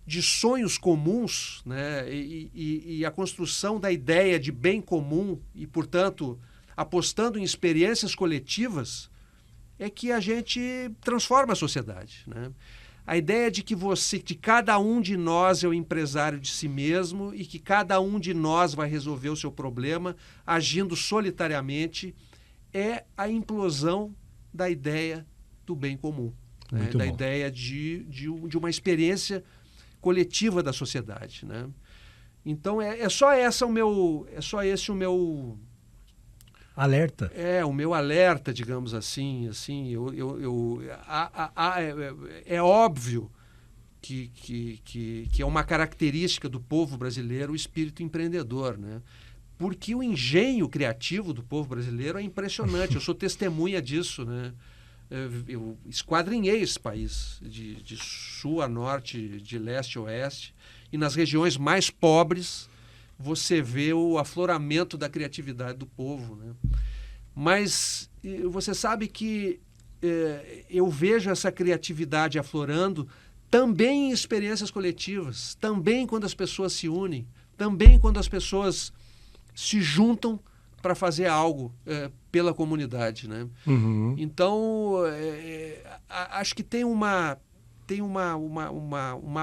de sonhos comuns, né? E a construção da ideia de bem comum e, portanto, apostando em experiências coletivas, é que a gente transforma a sociedade, né? A ideia de que cada um de nós é o empresário de si mesmo e que cada um de nós vai resolver o seu problema agindo solitariamente é a implosão da ideia do bem comum, né? Da ideia de uma experiência coletiva da sociedade, né? Então é só esse o Alerta. O meu alerta, digamos assim, é óbvio que é uma característica do povo brasileiro o espírito empreendedor, né? Porque o engenho criativo do povo brasileiro é impressionante. Eu sou testemunha disso, né? Eu esquadrinhei esse país de sul a norte, de leste a oeste, e nas regiões mais pobres você vê o afloramento da criatividade do povo, né? Mas você sabe que eu vejo essa criatividade aflorando também em experiências coletivas, também quando as pessoas se unem, também quando as pessoas se juntam para fazer algo pela comunidade, né? Uhum. Então, acho que tem uma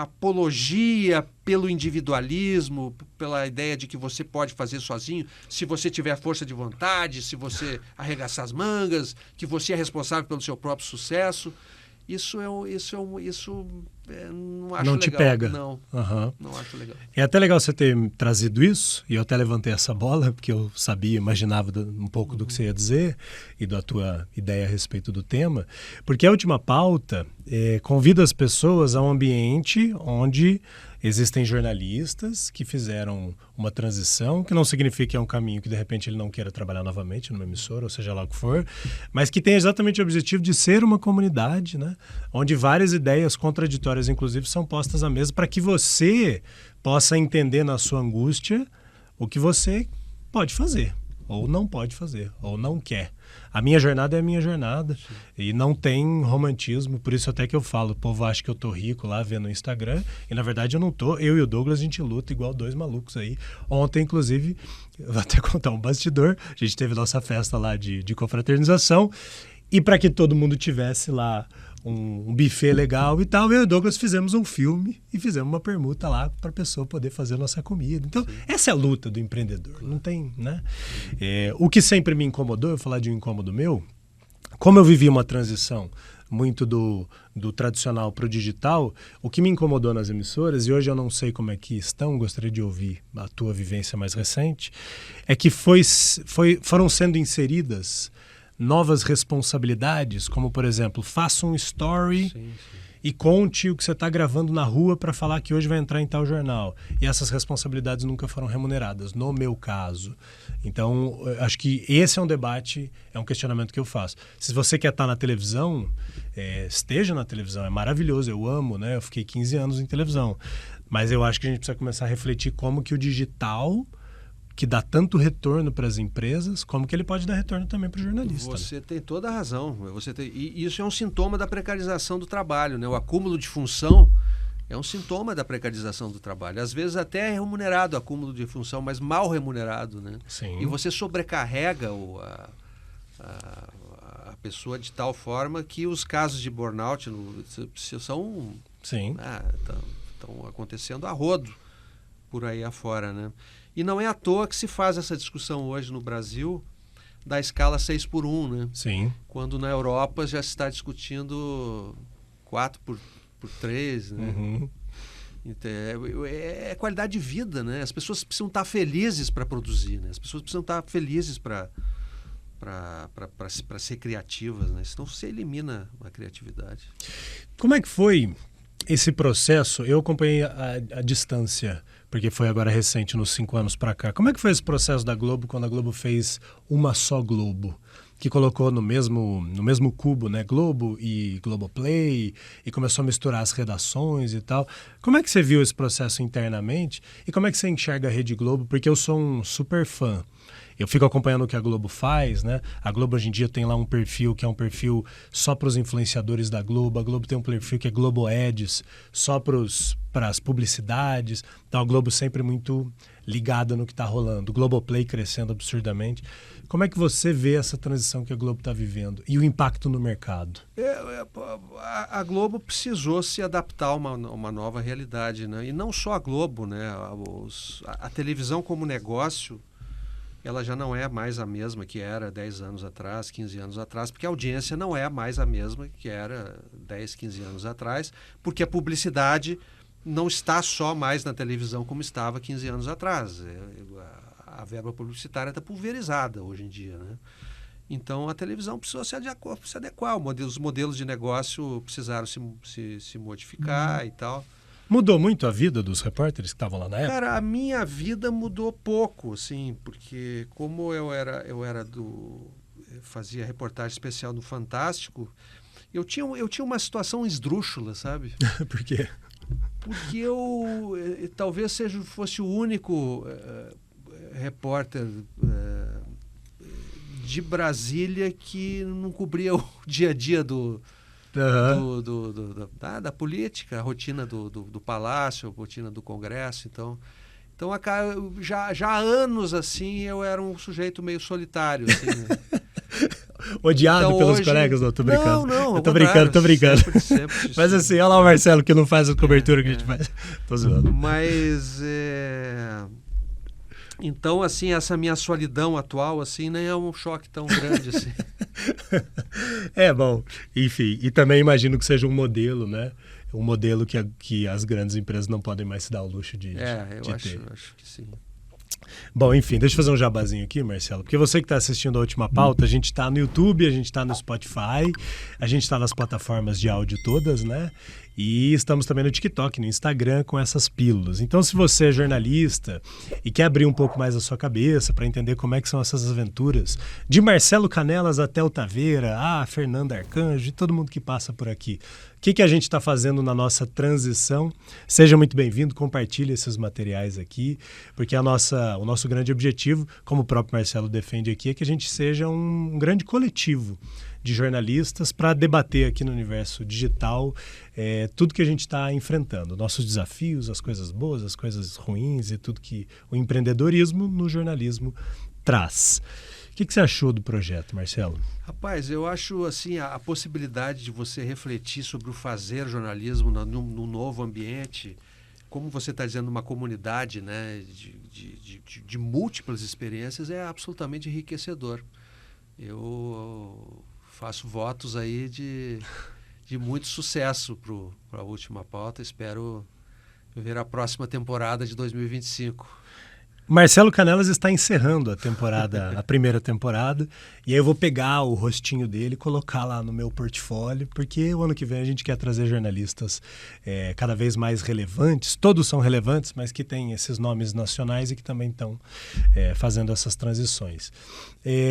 apologia pelo individualismo, pela ideia de que você pode fazer sozinho, se você tiver força de vontade, se você arregaçar as mangas, que você é responsável pelo seu próprio sucesso. Isso não acho legal. Não te pega. Não, uhum. Não acho legal. É até legal você ter trazido isso, e eu até levantei essa bola, porque eu sabia, imaginava um pouco do que você ia dizer e da tua ideia a respeito do tema, porque a última pauta convida as pessoas a um ambiente onde existem jornalistas que fizeram uma transição, que não significa que é um caminho que de repente ele não queira trabalhar novamente numa emissora, ou seja lá o que for, mas que tem exatamente o objetivo de ser uma comunidade, né? Onde várias ideias contraditórias, inclusive, são postas à mesa para que você possa entender na sua angústia o que você pode fazer, ou não pode fazer, ou não quer. A minha jornada é a minha jornada. Sim. E não tem romantismo, por isso até que eu falo, o povo acha que eu tô rico lá vendo no Instagram, e na verdade eu não tô. Eu e o Douglas, a gente luta igual dois malucos aí. Ontem, inclusive, eu vou até contar um bastidor, a gente teve nossa festa lá de confraternização, e para que todo mundo tivesse lá um buffet legal e tal, eu e o Douglas fizemos um filme e fizemos uma permuta lá para a pessoa poder fazer a nossa comida. Então, sim, essa é a luta do empreendedor, não tem, né? O que sempre me incomodou, eu vou falar de um incômodo meu, como eu vivi uma transição muito do tradicional para o digital, o que me incomodou nas emissoras, e hoje eu não sei como é que estão, gostaria de ouvir a tua vivência mais recente, é que foram sendo inseridas novas responsabilidades, como, por exemplo, faça um story, sim, e conte o que você está gravando na rua para falar que hoje vai entrar em tal jornal. E essas responsabilidades nunca foram remuneradas, no meu caso. Então, acho que esse é um debate, é um questionamento que eu faço. Se você quer estar na televisão, esteja na televisão, é maravilhoso, eu amo, né? Eu fiquei 15 anos em televisão. Mas eu acho que a gente precisa começar a refletir como que o digital, que dá tanto retorno para as empresas, como que ele pode dar retorno também para o jornalista. Você tem toda a razão. E isso é um sintoma da precarização do trabalho, né? O acúmulo de função é um sintoma da precarização do trabalho. Às vezes até é remunerado o acúmulo de função, mas mal remunerado, né? Sim. E você sobrecarrega a pessoa de tal forma que os casos de burnout são... Sim. Estão acontecendo a rodo por aí afora, né? E não é à toa que se faz essa discussão hoje no Brasil da escala 6x1, né? Sim. Quando na Europa já se está discutindo 4x3, né? Uhum. Então, é qualidade de vida, né? As pessoas precisam estar felizes para produzir, né? As pessoas precisam estar felizes para ser criativas, né? Senão você elimina a criatividade. Como é que foi esse processo? Eu acompanhei a distância, porque foi agora recente, nos 5 anos para cá. Como é que foi esse processo da Globo, quando a Globo fez Uma Só Globo? Que colocou no mesmo cubo, né, Globo e Globoplay, e começou a misturar as redações e tal. Como é que você viu esse processo internamente? E como é que você enxerga a Rede Globo? Porque eu sou um super fã. Eu fico acompanhando o que a Globo faz, né? A Globo hoje em dia tem lá um perfil que é um perfil só para os influenciadores da Globo. A Globo tem um perfil que é Globo Ads, só para as publicidades. Então a Globo sempre muito ligada no que está rolando. O Globoplay crescendo absurdamente. Como é que você vê essa transição que a Globo está vivendo e o impacto no mercado? A Globo precisou se adaptar a uma nova realidade, né? E não só a Globo, né? A televisão como negócio, ela já não é mais a mesma que era 10 anos atrás, 15 anos atrás, porque a audiência não é mais a mesma que era 10, 15 anos atrás, porque a publicidade não está só mais na televisão como estava 15 anos atrás. a verba publicitária está pulverizada hoje em dia, né? Então a televisão precisou se adequar. Os modelos de negócio precisaram se modificar e tal. Mudou muito a vida dos repórteres que estavam lá na época? Cara, a minha vida mudou pouco, assim, porque como fazia reportagem especial no Fantástico, eu tinha uma situação esdrúxula, sabe? Por quê? Porque eu talvez fosse o único repórter de Brasília que não cobria o dia a dia da política, a rotina do Palácio, a rotina do Congresso. Então já há anos assim eu era um sujeito meio solitário, assim, né? Odiado então, pelos hoje... colegas? Não, tô brincando. Não, eu tô brincando. Sempre. Mas assim, olha lá o Marcelo que não faz a cobertura que a gente faz. Tô zoando. Mas então, assim, essa minha solidão atual, assim, nem é um choque tão grande, assim. Bom, enfim, e também imagino que seja um modelo, né? Um modelo que as grandes empresas não podem mais se dar o luxo de ter. Eu acho que sim. Bom, enfim, deixa eu fazer um jabazinho aqui, Marcelo, porque você que está assistindo a Última Pauta, a gente está no YouTube, a gente está no Spotify, a gente está nas plataformas de áudio todas, né? E estamos também no TikTok, no Instagram, com essas pílulas. Então, se você é jornalista e quer abrir um pouco mais a sua cabeça para entender como é que são essas aventuras, de Marcelo Canelas até o Taveira, Fernanda Arcanjo e todo mundo que passa por aqui. O que a gente está fazendo na nossa transição? Seja muito bem-vindo, compartilhe esses materiais aqui, porque o nosso grande objetivo, como o próprio Marcelo defende aqui, é que a gente seja um grande coletivo de jornalistas para debater aqui no universo digital tudo que a gente está enfrentando, nossos desafios, as coisas boas, as coisas ruins e tudo que o empreendedorismo no jornalismo traz. O que você achou do projeto, Marcelo? Rapaz, eu acho assim a possibilidade de você refletir sobre o fazer jornalismo num novo ambiente, como você está dizendo, uma comunidade, né, de múltiplas experiências, é absolutamente enriquecedor. Eu faço votos aí de muito sucesso para a Última Pauta. Espero ver a próxima temporada de 2025. Marcelo Canelas está encerrando a primeira temporada, e aí eu vou pegar o rostinho dele e colocar lá no meu portfólio, porque o ano que vem a gente quer trazer jornalistas cada vez mais relevantes, todos são relevantes, mas que têm esses nomes nacionais e que também estão fazendo essas transições.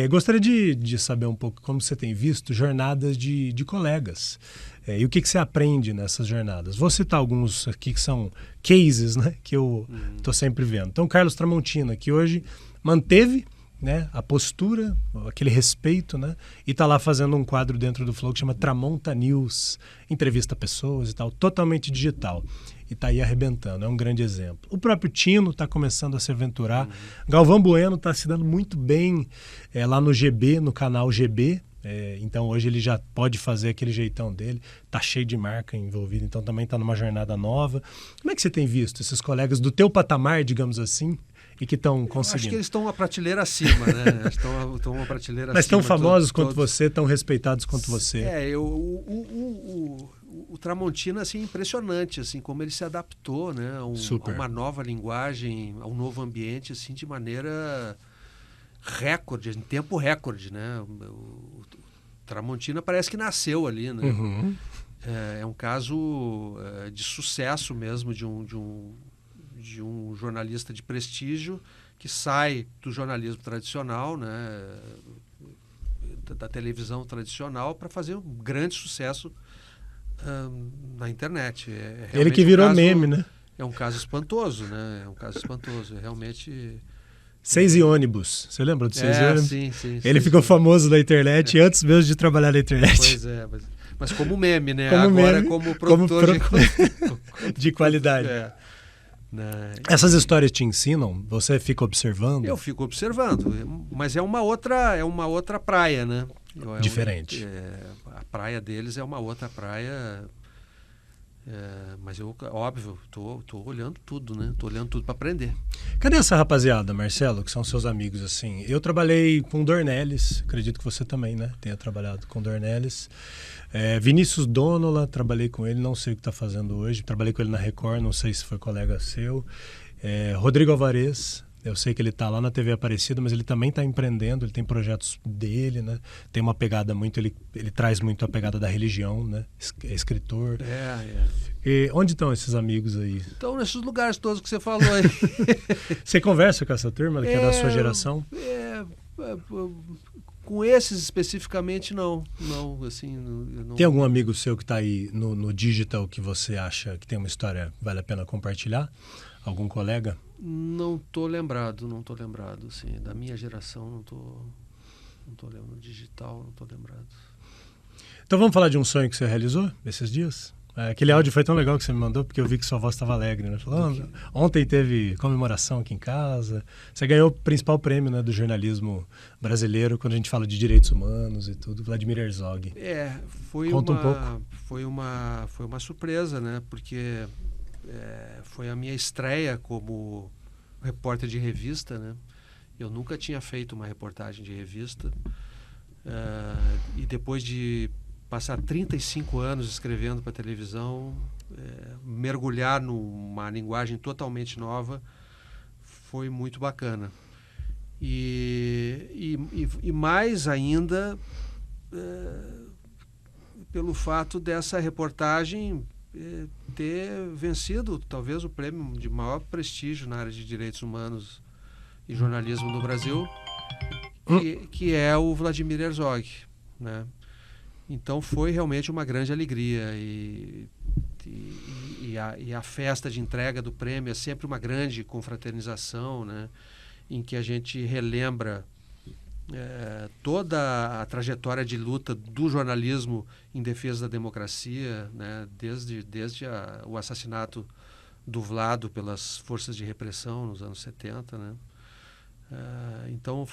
Gostaria de saber um pouco como você tem visto jornadas de colegas. E o que você aprende nessas jornadas? Vou citar alguns aqui que são cases, né, que eu estou sempre vendo. Então, Carlos Tramontina, que hoje manteve, né, a postura, aquele respeito, né, e está lá fazendo um quadro dentro do Flow que chama Tramonta News, entrevista pessoas e tal, totalmente digital. E está aí arrebentando, é um grande exemplo. O próprio Tino está começando a se aventurar. Galvão Bueno está se dando muito bem lá no GB, no canal GB. Então hoje ele já pode fazer aquele jeitão dele, tá cheio de marca envolvida, então também está numa jornada nova. Como é que você tem visto esses colegas do teu patamar, digamos assim, e que estão conseguindo? Acho que eles estão uma prateleira acima, né? Estão uma prateleira Mas acima. tão famosos quanto você, tão respeitados quanto você. O Tramontina, assim, impressionante, assim, como ele se adaptou, né, a uma nova linguagem, a um novo ambiente, assim, de maneira recorde, em tempo recorde, né? O Tramontina parece que nasceu ali, né? Uhum. É um caso de sucesso mesmo de um jornalista de prestígio que sai do jornalismo tradicional, né, da televisão tradicional, para fazer um grande sucesso na internet. Ele que virou meme, né? É um caso espantoso, né? É um caso espantoso. Realmente... 6 e ônibus. Você lembra do 6 e ônibus? Sim. Ele ficou famoso na internet antes mesmo de trabalhar na internet. Pois é, mas como meme, né? Como agora meme, como produtor de qualidade. Né? Essas histórias te ensinam? Você fica observando? Eu fico observando, mas é uma outra praia, né? Diferente. A praia deles é uma outra praia. Mas eu, óbvio, tô olhando tudo, né? Tô olhando tudo para aprender. Cadê essa rapaziada, Marcelo, que são seus amigos, assim? Eu trabalhei com Dornelles, acredito que você também, né? Tenha trabalhado com Dornelles. Vinícius Donola, trabalhei com ele, não sei o que está fazendo hoje. Trabalhei com ele na Record, não sei se foi colega seu. Rodrigo Alvarez, Eu sei que ele está lá na TV Aparecida, mas ele também está empreendendo, ele tem projetos dele, né? Tem uma pegada muito, ele traz muito a pegada da religião, né? É escritor. E onde estão esses amigos aí? Estão nesses lugares todos que você falou aí. Você conversa com essa turma que é da sua geração? Com esses especificamente, não. Não, assim, eu não... Tem algum amigo seu que está aí no digital que você acha que tem uma história que vale a pena compartilhar? Algum colega? Não tô lembrado, assim, da minha geração, não tô lembrando, digital, não tô lembrado. Então vamos falar de um sonho que você realizou esses dias? Aquele áudio foi tão legal que você me mandou, porque eu vi que sua voz estava alegre, né? Falou, ontem teve comemoração aqui em casa, você ganhou o principal prêmio, né, do jornalismo brasileiro, quando a gente fala de direitos humanos e tudo, Vladimir Herzog. Conta um pouco. Foi uma surpresa, né, porque foi a minha estreia como repórter de revista, né? Eu nunca tinha feito uma reportagem de revista, e depois de passar 35 anos escrevendo para televisão, mergulhar numa linguagem totalmente nova, foi muito bacana. E mais ainda pelo fato dessa reportagem ter vencido talvez o prêmio de maior prestígio na área de direitos humanos e jornalismo no Brasil, que é o Vladimir Herzog, né? Então foi realmente uma grande alegria e a festa de entrega do prêmio é sempre uma grande confraternização, né? Em que a gente relembra toda a trajetória de luta do jornalismo em defesa da democracia, né? Desde o assassinato do Vlado pelas forças de repressão nos anos 70, né? Então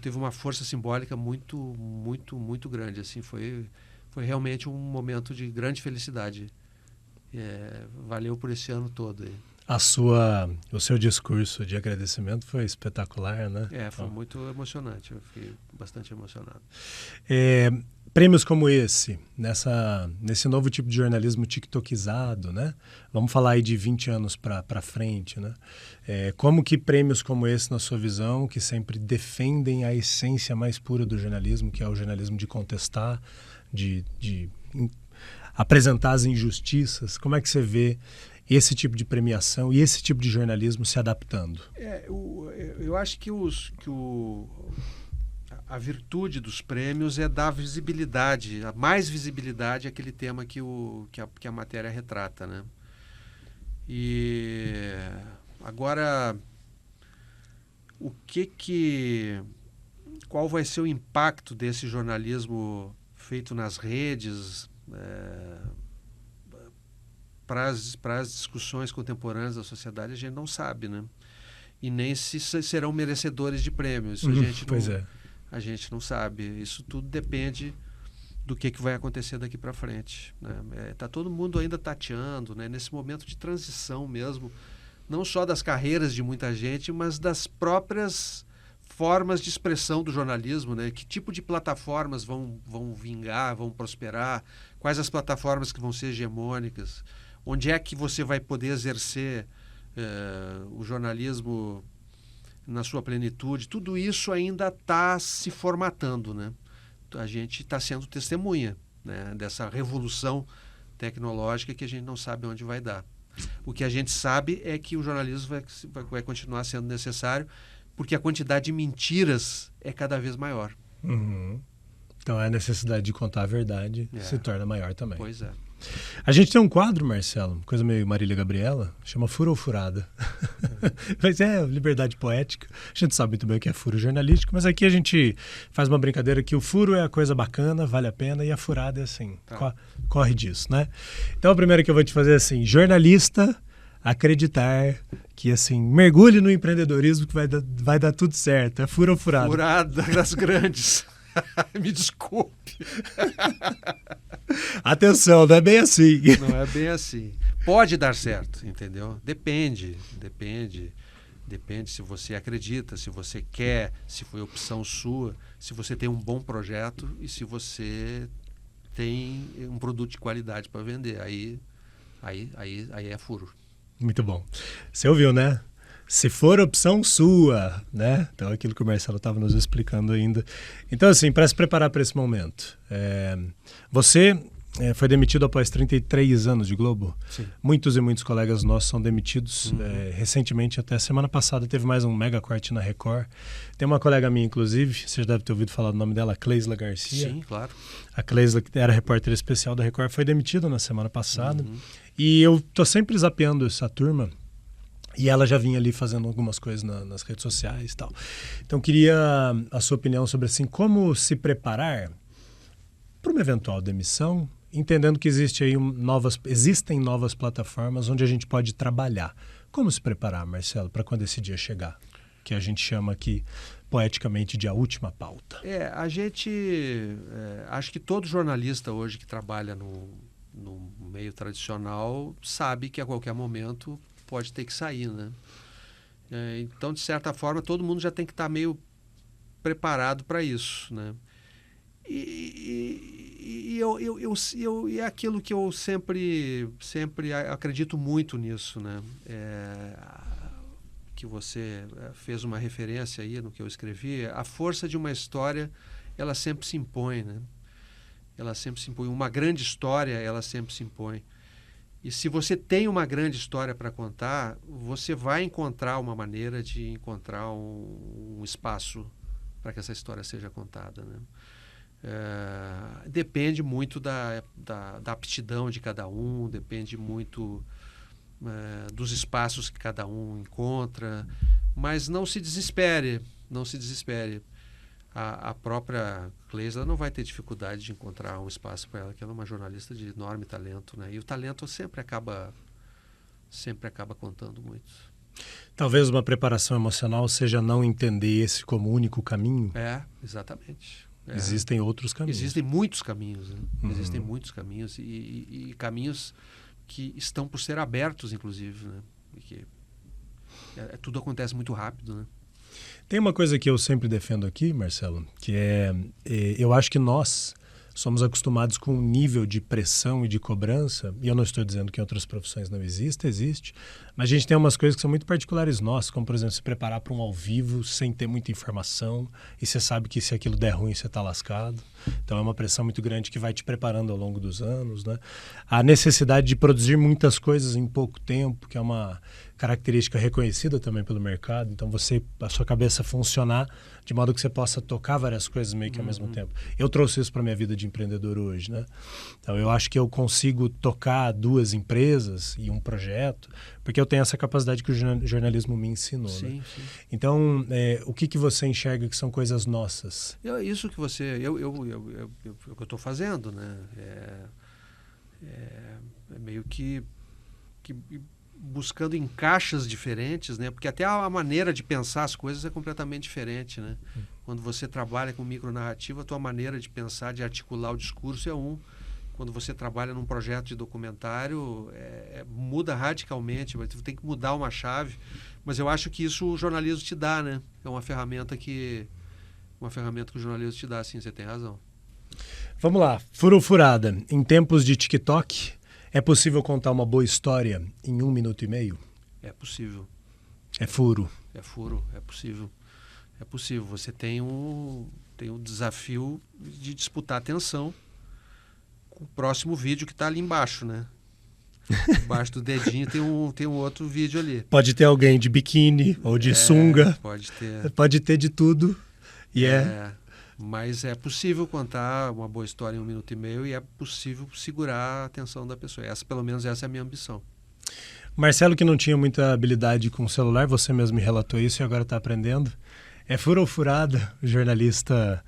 teve uma força simbólica muito, muito, muito grande, assim, foi realmente um momento de grande felicidade. Valeu por esse ano todo aí. O seu discurso de agradecimento foi espetacular, né? Foi muito emocionante, eu fiquei bastante emocionado. Prêmios como esse, nesse novo tipo de jornalismo tiktokizado, né? Vamos falar aí de 20 anos para frente, né? Como que prêmios como esse, na sua visão, que sempre defendem a essência mais pura do jornalismo, que é o jornalismo de contestar, de apresentar as injustiças, como é que você vê esse tipo de premiação e esse tipo de jornalismo se adaptando? Eu acho que a virtude dos prêmios é dar visibilidade, mais visibilidade àquele tema que a matéria retrata, né? E agora, qual vai ser o impacto desse jornalismo feito nas redes para as discussões contemporâneas da sociedade, a gente não sabe, né? E nem se serão merecedores de prêmios. A gente não sabe. Isso tudo depende do que vai acontecer daqui para frente, né? Tá todo mundo ainda tateando, né? Nesse momento de transição mesmo, não só das carreiras de muita gente, mas das próprias formas de expressão do jornalismo, né? Que tipo de plataformas vão vingar, vão prosperar? Quais as plataformas que vão ser hegemônicas? Onde é que você vai poder exercer o jornalismo na sua plenitude? Tudo isso ainda está se formatando, né? A gente está sendo testemunha, né, dessa revolução tecnológica que a gente não sabe onde vai dar. O que a gente sabe é que o jornalismo vai continuar sendo necessário, porque a quantidade de mentiras é cada vez maior. Uhum. Então a necessidade de contar a verdade se torna maior também. Pois é. A gente tem um quadro, Marcelo, coisa meio Marília Gabriela, chama Furo ou Furada. Mas é liberdade poética. A gente sabe muito bem o que é furo jornalístico, mas aqui a gente faz uma brincadeira que o furo é a coisa bacana, vale a pena, e a furada é assim, corre disso, né? Então a primeira que eu vou te fazer é assim, jornalista acreditar que assim, mergulhe no empreendedorismo que vai dar tudo certo. É furo ou furada? Furada das grandes. Me desculpe. Atenção, não é bem assim. Não é bem assim. Pode dar certo, entendeu? Depende se você acredita, se você quer, se foi opção sua, se você tem um bom projeto e se você tem um produto de qualidade para vender. Aí é furo. Muito bom. Você ouviu, né? Se for opção sua, né? Então, aquilo que o Marcelo estava nos explicando ainda. Então, assim, para se preparar para esse momento, você foi demitido após 33 anos de Globo. Sim. Muitos e muitos colegas nossos são demitidos. Recentemente, até semana passada, teve mais um mega corte na Record. Tem uma colega minha, inclusive, você já deve ter ouvido falar do nome dela, Cleisla Garcia. Sim, claro. A Cleisla, que era repórter especial da Record, foi demitida na semana passada. E eu tô sempre zapeando essa turma. E ela já vinha ali fazendo algumas coisas nas redes sociais e tal. Então, queria a sua opinião sobre assim, como se preparar para uma eventual demissão, entendendo que existem novas plataformas onde a gente pode trabalhar. Como se preparar, Marcelo, para quando esse dia chegar? Que a gente chama aqui, poeticamente, de a última pauta. Acho que todo jornalista hoje que trabalha no meio tradicional sabe que a qualquer momento pode ter que sair, né? Então, de certa forma, todo mundo já tem que estar meio preparado para isso, né? E é aquilo que eu sempre acredito muito nisso, né? Que você fez uma referência aí no que eu escrevi. A força de uma história, ela sempre se impõe, né? Ela sempre se impõe. Uma grande história, ela sempre se impõe. E se você tem uma grande história para contar, você vai encontrar uma maneira de encontrar um espaço para que essa história seja contada, né? Depende muito da aptidão de cada um, depende muito dos espaços que cada um encontra, mas não se desespere, não se desespere. A própria Cleisla não vai ter dificuldade de encontrar um espaço para ela, que ela é uma jornalista de enorme talento, né? E o talento sempre acaba contando muito. Talvez uma preparação emocional seja não entender esse como único caminho? Exatamente. Existem outros caminhos. Existem muitos caminhos, né? Existem muitos caminhos e caminhos que estão por ser abertos, inclusive, né? Porque tudo acontece muito rápido, né? Tem uma coisa que eu sempre defendo aqui, Marcelo, que eu acho que nós somos acostumados com um nível de pressão e de cobrança, e eu não estou dizendo que em outras profissões não existe, mas a gente tem umas coisas que são muito particulares nossas, como, por exemplo, se preparar para um ao vivo sem ter muita informação, e você sabe que se aquilo der ruim, você está lascado. Então é uma pressão muito grande que vai te preparando ao longo dos anos, né? A necessidade de produzir muitas coisas em pouco tempo, que é uma característica reconhecida também pelo mercado. Então a sua cabeça funcionar de modo que você possa tocar várias coisas meio que ao mesmo tempo. Eu trouxe isso para a minha vida de empreendedor hoje, né? Então eu acho que eu consigo tocar 2 empresas e um projeto, porque eu tenho essa capacidade que o jornalismo me ensinou, sim, né? Sim. Então, o que você enxerga que são coisas nossas? Isso que você... o que eu estou fazendo, né? Meio que buscando em caixas diferentes, né? Porque até a maneira de pensar as coisas é completamente diferente, né? Quando você trabalha com micronarrativa, a tua maneira de pensar, de articular o discurso é um. Quando você trabalha num projeto de documentário, muda radicalmente, você tem que mudar uma chave. Mas eu acho que isso o jornalismo te dá, né? É uma ferramenta que o jornalismo te dá, sim, você tem razão. Vamos lá, furo ou furada. Em tempos de TikTok, é possível contar uma boa história em 1 minuto e meio? É possível. É furo? É furo, é possível. É possível. Você tem um desafio de disputar atenção com o próximo vídeo que está ali embaixo, né? Embaixo do dedinho tem um outro vídeo ali. Pode ter alguém de biquíni ou de sunga. Pode ter. Pode ter de tudo. Mas é possível contar uma boa história em 1 minuto e meio e é possível segurar a atenção da pessoa. Pelo menos essa é a minha ambição. Marcelo, que não tinha muita habilidade com o celular, você mesmo me relatou isso e agora está aprendendo. É furo ou furada o jornalista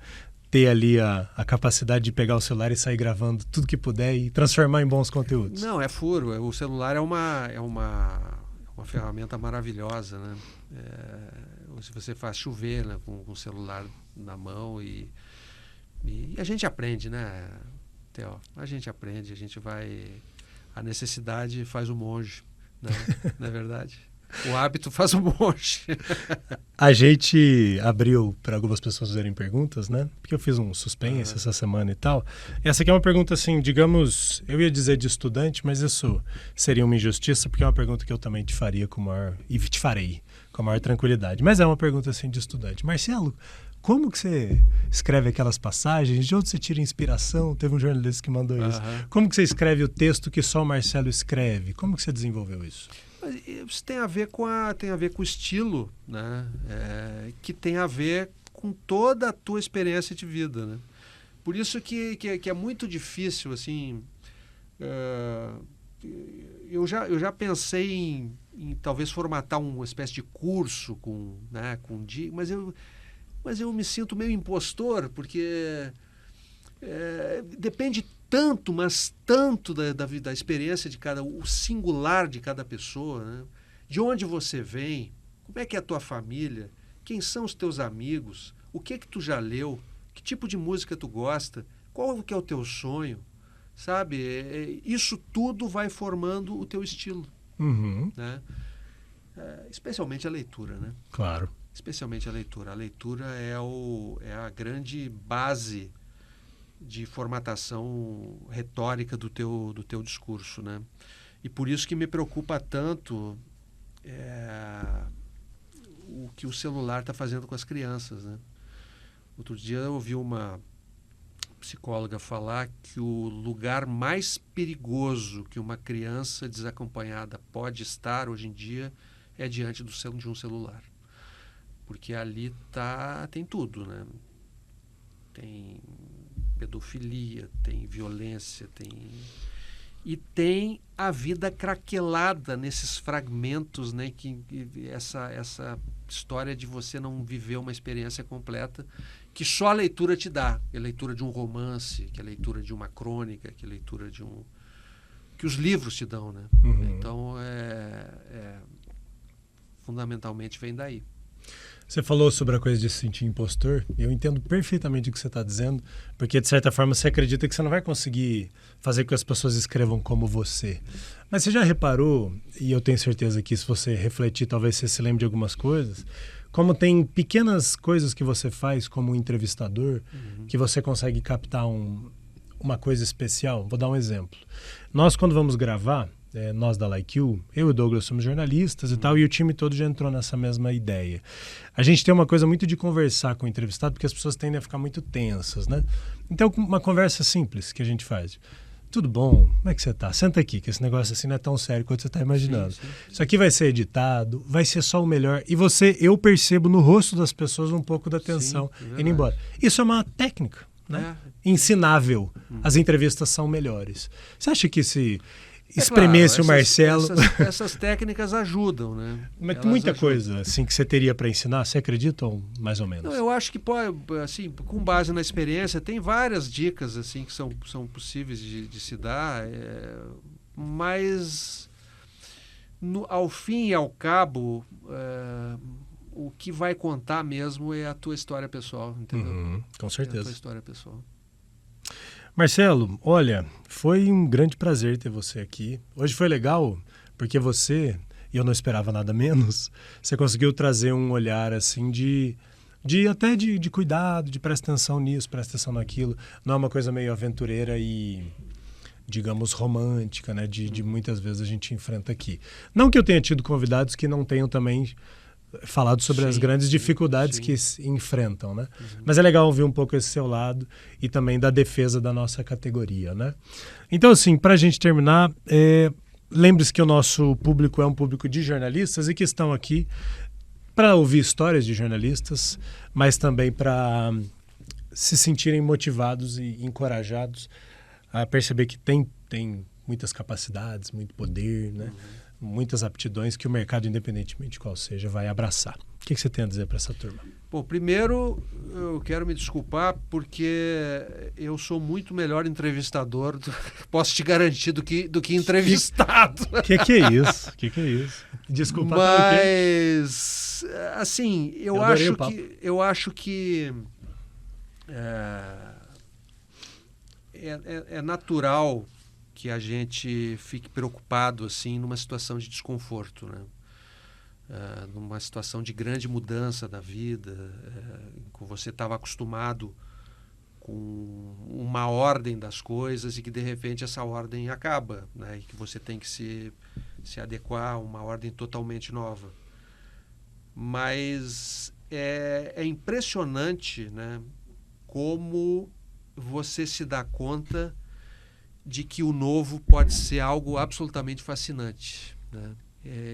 ter ali a capacidade de pegar o celular e sair gravando tudo que puder e transformar em bons conteúdos? Não, é furo. O celular é uma ferramenta maravilhosa, né? Se você faz chover, né, com o celular na mão e a gente aprende, né, Theo? A gente aprende, a gente vai... A necessidade faz o monge, né? Não é verdade? O hábito faz o monge. A gente abriu para algumas pessoas fazerem perguntas, né? Porque eu fiz um suspense essa semana e tal. Essa aqui é uma pergunta, assim, digamos, eu ia dizer de estudante, mas isso seria uma injustiça, porque é uma pergunta que eu também te faria e te farei com a maior tranquilidade. Mas é uma pergunta assim de estudante. Marcelo, como que você escreve aquelas passagens? De onde você tira inspiração? Teve um jornalista que mandou isso. Como que você escreve o texto que só o Marcelo escreve? Como que você desenvolveu isso? Isso tem a ver com o estilo, né? Que tem a ver com toda a tua experiência de vida, né? Por isso que é muito difícil, assim. Eu já pensei em talvez formatar uma espécie de curso mas eu me sinto meio impostor, porque depende tanto, mas tanto da experiência o singular de cada pessoa, né? De onde você vem, como é que é a tua família, quem são os teus amigos, o que tu já leu, que tipo de música tu gosta, qual que é o teu sonho, sabe? Isso tudo vai formando o teu estilo, né? Especialmente a leitura, né? Claro. Especialmente a leitura. A leitura é a grande base de formatação retórica do teu discurso, né? E por isso que me preocupa tanto o que o celular está fazendo com as crianças, né? Outro dia eu ouvi uma psicóloga falar que o lugar mais perigoso que uma criança desacompanhada pode estar hoje em dia é diante de um celular. Porque ali tem tudo, né? Tem pedofilia, tem violência, e tem a vida craquelada nesses fragmentos, né? Essa história de você não viver uma experiência completa que só a leitura te dá. Que é a leitura de um romance, que é a leitura de uma crônica, que é a leitura que os livros te dão, né? Então, fundamentalmente vem daí. Você falou sobre a coisa de se sentir impostor. Eu entendo perfeitamente o que você está dizendo, porque, de certa forma, você acredita que você não vai conseguir fazer com que as pessoas escrevam como você. Mas você já reparou, e eu tenho certeza que se você refletir, talvez você se lembre de algumas coisas, como tem pequenas coisas que você faz como entrevistador, que você consegue captar uma coisa especial. Vou dar um exemplo. Nós, quando vamos gravar, nós da Like You, eu e o Douglas somos jornalistas e tal, e o time todo já entrou nessa mesma ideia. A gente tem uma coisa muito de conversar com o entrevistado, porque as pessoas tendem a ficar muito tensas, né? Então, uma conversa simples que a gente faz. Tudo bom? Como é que você tá? Senta aqui, que esse negócio assim não é tão sério quanto você está imaginando. Sim. Isso aqui vai ser editado, vai ser só o melhor. E eu percebo no rosto das pessoas um pouco da tensão indo embora. Isso é uma técnica, né? Ensinável. As entrevistas são melhores. Você acha que se espremesse o Marcelo... Essas técnicas ajudam, né? Mas tem muita coisa assim, que você teria para ensinar, você acredita ou mais ou menos? Não, eu acho que pode, assim, com base na experiência, tem várias dicas assim, que são possíveis de se dar, mas ao fim e ao cabo, o que vai contar mesmo é a tua história pessoal, entendeu? Com certeza. É a tua história pessoal. Marcelo, olha, foi um grande prazer ter você aqui. Hoje foi legal porque você, e eu não esperava nada menos, você conseguiu trazer um olhar assim de cuidado, de presta atenção nisso, presta atenção naquilo. Não é uma coisa meio aventureira e, digamos, romântica, né? De muitas vezes a gente enfrenta aqui. Não que eu tenha tido convidados que não tenham também falado sobre as grandes dificuldades que se enfrentam, né? Mas é legal ouvir um pouco esse seu lado e também da defesa da nossa categoria, né? Então, assim, para a gente terminar, lembre-se que o nosso público é um público de jornalistas e que estão aqui para ouvir histórias de jornalistas, mas também para se sentirem motivados e encorajados a perceber que tem muitas capacidades, muito poder, né? Muitas aptidões que o mercado, independentemente de qual seja, vai abraçar. O que você tem a dizer para essa turma? Bom, primeiro eu quero me desculpar porque eu sou muito melhor entrevistador, posso te garantir, do que entrevistado. O que é isso? O que é isso? Desculpa. Mas, assim, eu acho que é natural que a gente fique preocupado assim numa situação de desconforto, né? Numa situação de grande mudança da vida, que você estava acostumado com uma ordem das coisas e que de repente essa ordem acaba, né? E que você tem que se adequar a uma ordem totalmente nova. Mas é impressionante, né, como você se dá conta de que o novo pode ser algo absolutamente fascinante, né?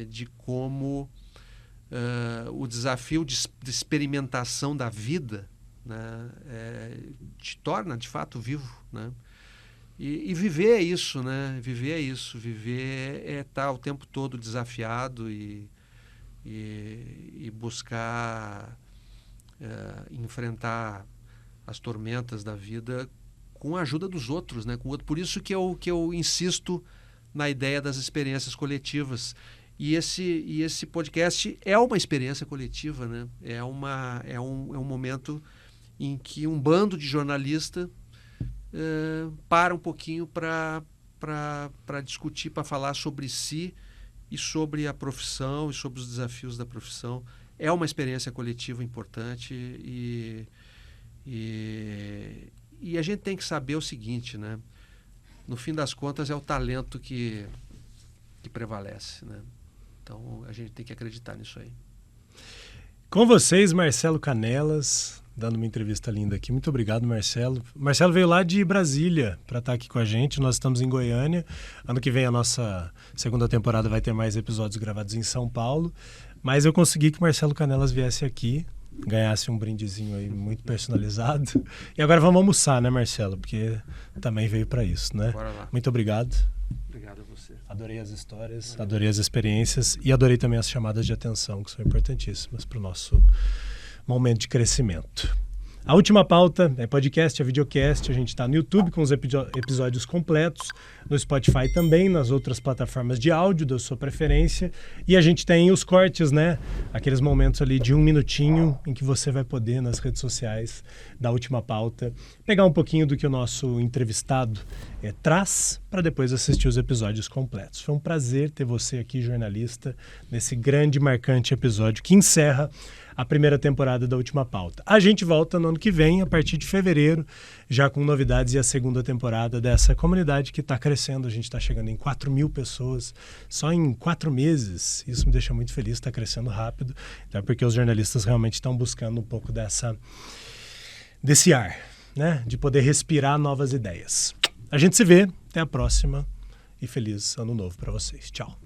De como o desafio de experimentação da vida, né, te torna de fato vivo, né? E viver é isso, né? Viver é isso. Viver é estar o tempo todo desafiado e buscar enfrentar as tormentas da vida com a ajuda dos outros, né? Por isso que eu insisto na ideia das experiências coletivas. E esse podcast é uma experiência coletiva, né? É um momento em que um bando de jornalistas para um pouquinho para discutir, para falar sobre si e sobre a profissão e sobre os desafios da profissão. É uma experiência coletiva importante e a gente tem que saber o seguinte, né? No fim das contas, é o talento que prevalece, né? Então, a gente tem que acreditar nisso aí. Com vocês, Marcelo Canelas, dando uma entrevista linda aqui. Muito obrigado, Marcelo. Marcelo veio lá de Brasília para estar aqui com a gente. Nós estamos em Goiânia. Ano que vem a nossa segunda temporada vai ter mais episódios gravados em São Paulo. Mas eu consegui que o Marcelo Canelas viesse aqui, ganhasse um brindezinho aí muito personalizado. E agora vamos almoçar, né, Marcelo? Porque também veio para isso, né? Bora lá. Muito obrigado. Obrigado a você. Adorei as histórias, adorei as experiências e adorei também as chamadas de atenção, que são importantíssimas para o nosso momento de crescimento. A última pauta é podcast, é videocast. A gente está no YouTube com os episódios completos, no Spotify também, nas outras plataformas de áudio da sua preferência. E a gente tem os cortes, né? Aqueles momentos ali de 1 minutinho em que você vai poder, nas redes sociais da última pauta, pegar um pouquinho do que o nosso entrevistado traz para depois assistir os episódios completos. Foi um prazer ter você aqui, jornalista, nesse grande e marcante episódio que encerra a primeira temporada da Última Pauta. A gente volta no ano que vem, a partir de fevereiro, já com novidades e a segunda temporada dessa comunidade que está crescendo. A gente está chegando em 4.000 pessoas só em 4 meses. Isso me deixa muito feliz, está crescendo rápido, então, porque os jornalistas realmente estão buscando um pouco desse ar, né? De poder respirar novas ideias. A gente se vê, até a próxima e feliz ano novo para vocês. Tchau.